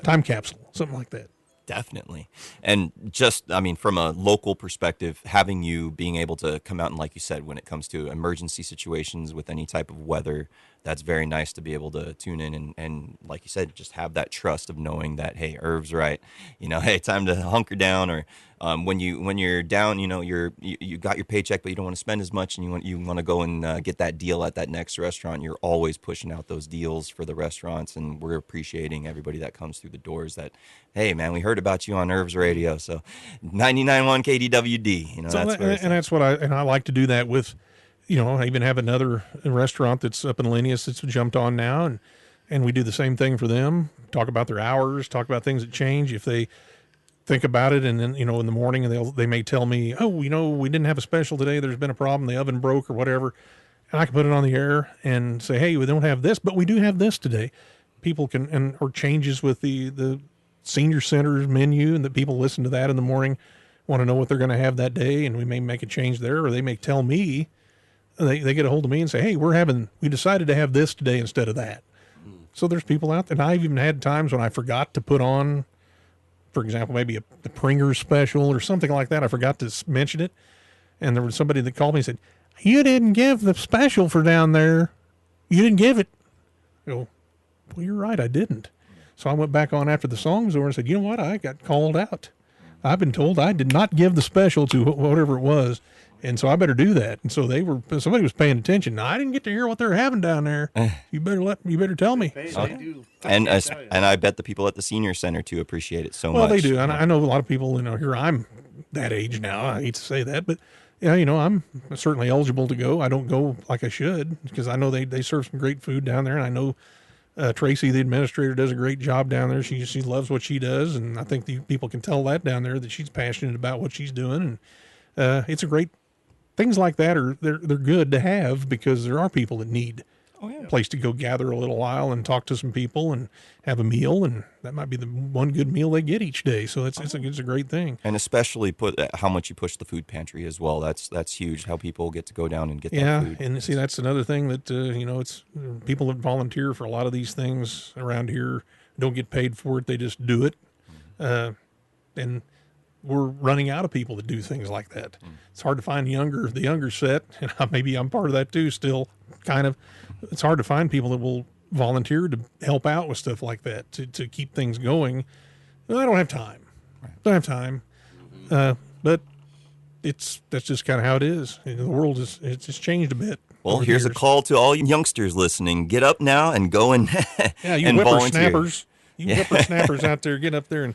Time capsule, something like that. Definitely. And just, from a local perspective, having you being able to come out and, like you said, when it comes to emergency situations with any type of weather, that's very nice to be able to tune in and like you said, just have that trust of knowing that, hey, Irv's right. Hey, time to hunker down. Or when you're down, you got your paycheck, but you don't want to spend as much, and you want to go and get that deal at that next restaurant. You're always pushing out those deals for the restaurants, and we're appreciating everybody that comes through the doors. That, hey, man, we heard about you on Irv's Radio, so 99.1 KDWD. That's what I like to do that with. I even have another restaurant that's up in Linneus that's jumped on now, and we do the same thing for them. Talk about their hours, talk about things that change if they think about it, and then in the morning they may tell me, oh, we didn't have a special today. There's been a problem. The oven broke or whatever, and I can put it on the air and say, hey, we don't have this, but we do have this today. People can or changes with the senior center's menu, and that people listen to that in the morning, want to know what they're going to have that day, and we may make a change there, or they may tell me. They get a hold of me and say, hey, we decided to have this today instead of that. So there's people out there. And I've even had times when I forgot to put on, for example, maybe the Pringers special or something like that. I forgot to mention it. And there was somebody that called me and said, you didn't give the special for down there. You didn't give it. I go, well, you're right, I didn't. So I went back on after the song was over and said, you know what? I got called out. I've been told I did not give the special to whatever it was. And so I better do that. And so somebody was paying attention. Now, I didn't get to hear what they're having down there. You better tell me. They do. And I bet the people at the senior center too appreciate it so much. Well, they do. And I know a lot of people, here I'm that age now. I hate to say that, but I'm certainly eligible to go. I don't go like I should because I know they serve some great food down there. And I know Tracy, the administrator, does a great job down there. She loves what she does. And I think the people can tell that down there that she's passionate about what she's doing. And it's a great, things like that they're good to have because there are people that need a place to go gather a little while and talk to some people and have a meal, and that might be the one good meal they get each day. So it's a great thing. And especially how much you push the food pantry as well. That's huge. How people get to go down and get that food. And see, that's another thing that it's people that volunteer for a lot of these things around here don't get paid for it. They just do it, and we're running out of people that do things like that. It's hard to find the younger set, and maybe I'm part of that too still, kind of. It's hard to find people that will volunteer to help out with stuff like that, to keep things going. Well, I don't have time. Don't have time. But that's just kind of how it is. The world it's just changed a bit. Well, here's a call to all you youngsters listening. Get up now and go and you and whippersnappers. You whippersnappers out there, get up there and.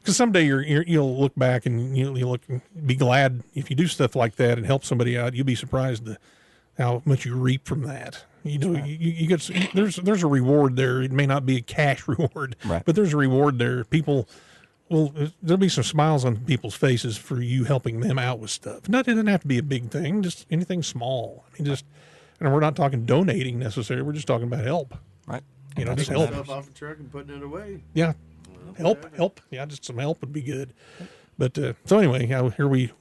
Because someday you'll look back and you'll be glad if you do stuff like that and help somebody out. You'll be surprised how much you reap from that. You get there's a reward there. It may not be a cash reward, right, but there's a reward there. People well, there'll be some smiles on people's faces for you helping them out with stuff. Not, it doesn't have to be a big thing, just anything small. I mean, just, and we're not talking donating necessarily. We're just talking about help. Right. You know, just Picking help. stuff off the truck and putting it away. Yeah, help. Yeah, just some help would be good. But so anyway, here we,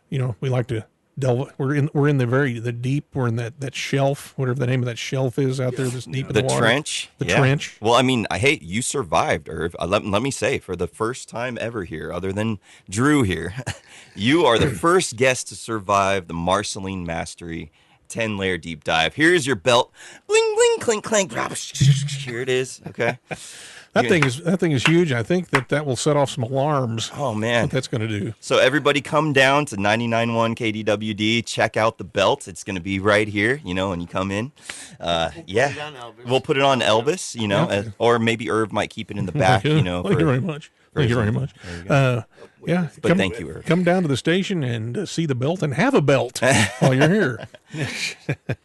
you know, we like to delve. We're in the deep. We're in that shelf, whatever the name of that shelf is out there, that's deep in the The water. trench. The Yeah. trench. Well, I mean, hey, you survived, Irv. Let me say, for the first time ever here, other than Drew here, you are the first guest to survive the Marceline Mastery 10-layer deep dive. Here's your belt. Bling, bling, clink, clink. Here it is. Okay. That thing is huge. I think that will set off some alarms. Oh, man. What that's going to do. So everybody come down to 99.1 KDWD. Check out the belt. It's going to be right here, you know, when you come in. We'll put it on Elvis, you know, or maybe Irv might keep it in the back, you know. Thank you very much. Thank you very much. Yeah, But thank you, Irv. Come down to the station and see the belt and have a belt while you're here.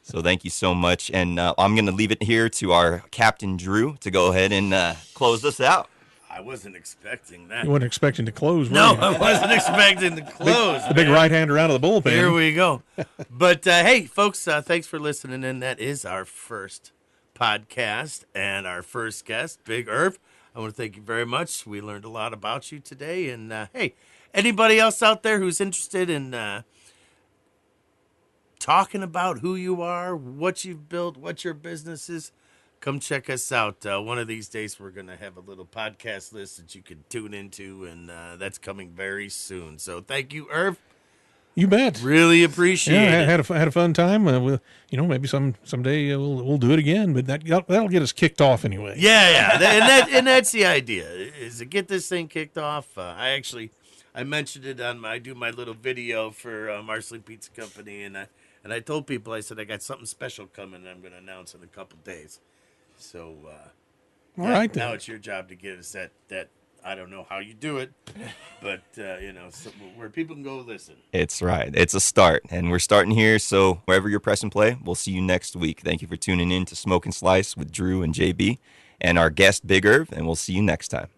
So thank you so much. And I'm going to leave it here to our Captain Drew to go ahead and close us out. I wasn't expecting that. You weren't expecting to close, were No, you? I wasn't expecting to close. The big right-hander out of the bullpen. Here we go. But hey, folks, thanks for listening in. That is our first podcast and our first guest, Big Irv. I want to thank you very much. We learned a lot about you today. And hey, anybody else out there who's interested in talking about who you are, what you've built, what your business is, come check us out. One of these days, we're going to have a little podcast list that you can tune into, and that's coming very soon. So thank you, Irv. You bet. Really appreciate Yeah, it. I had a fun time. We'll, you know, maybe someday we'll do it again. But that'll get us kicked off anyway. Yeah. And that's the idea, is to get this thing kicked off. I mentioned it on I do my little video for Marceline Pizza Company, and I told people, I said I got something special coming, and I'm going to announce in a couple days. So All right, then. now it's your job to get us that. I don't know how you do it, but you know, where people can go listen. It's right. It's a start, and we're starting here. So wherever you're pressing play, we'll see you next week. Thank you for tuning in to Smoke and Slice with Drew and JB and our guest, Big Irv, and we'll see you next time.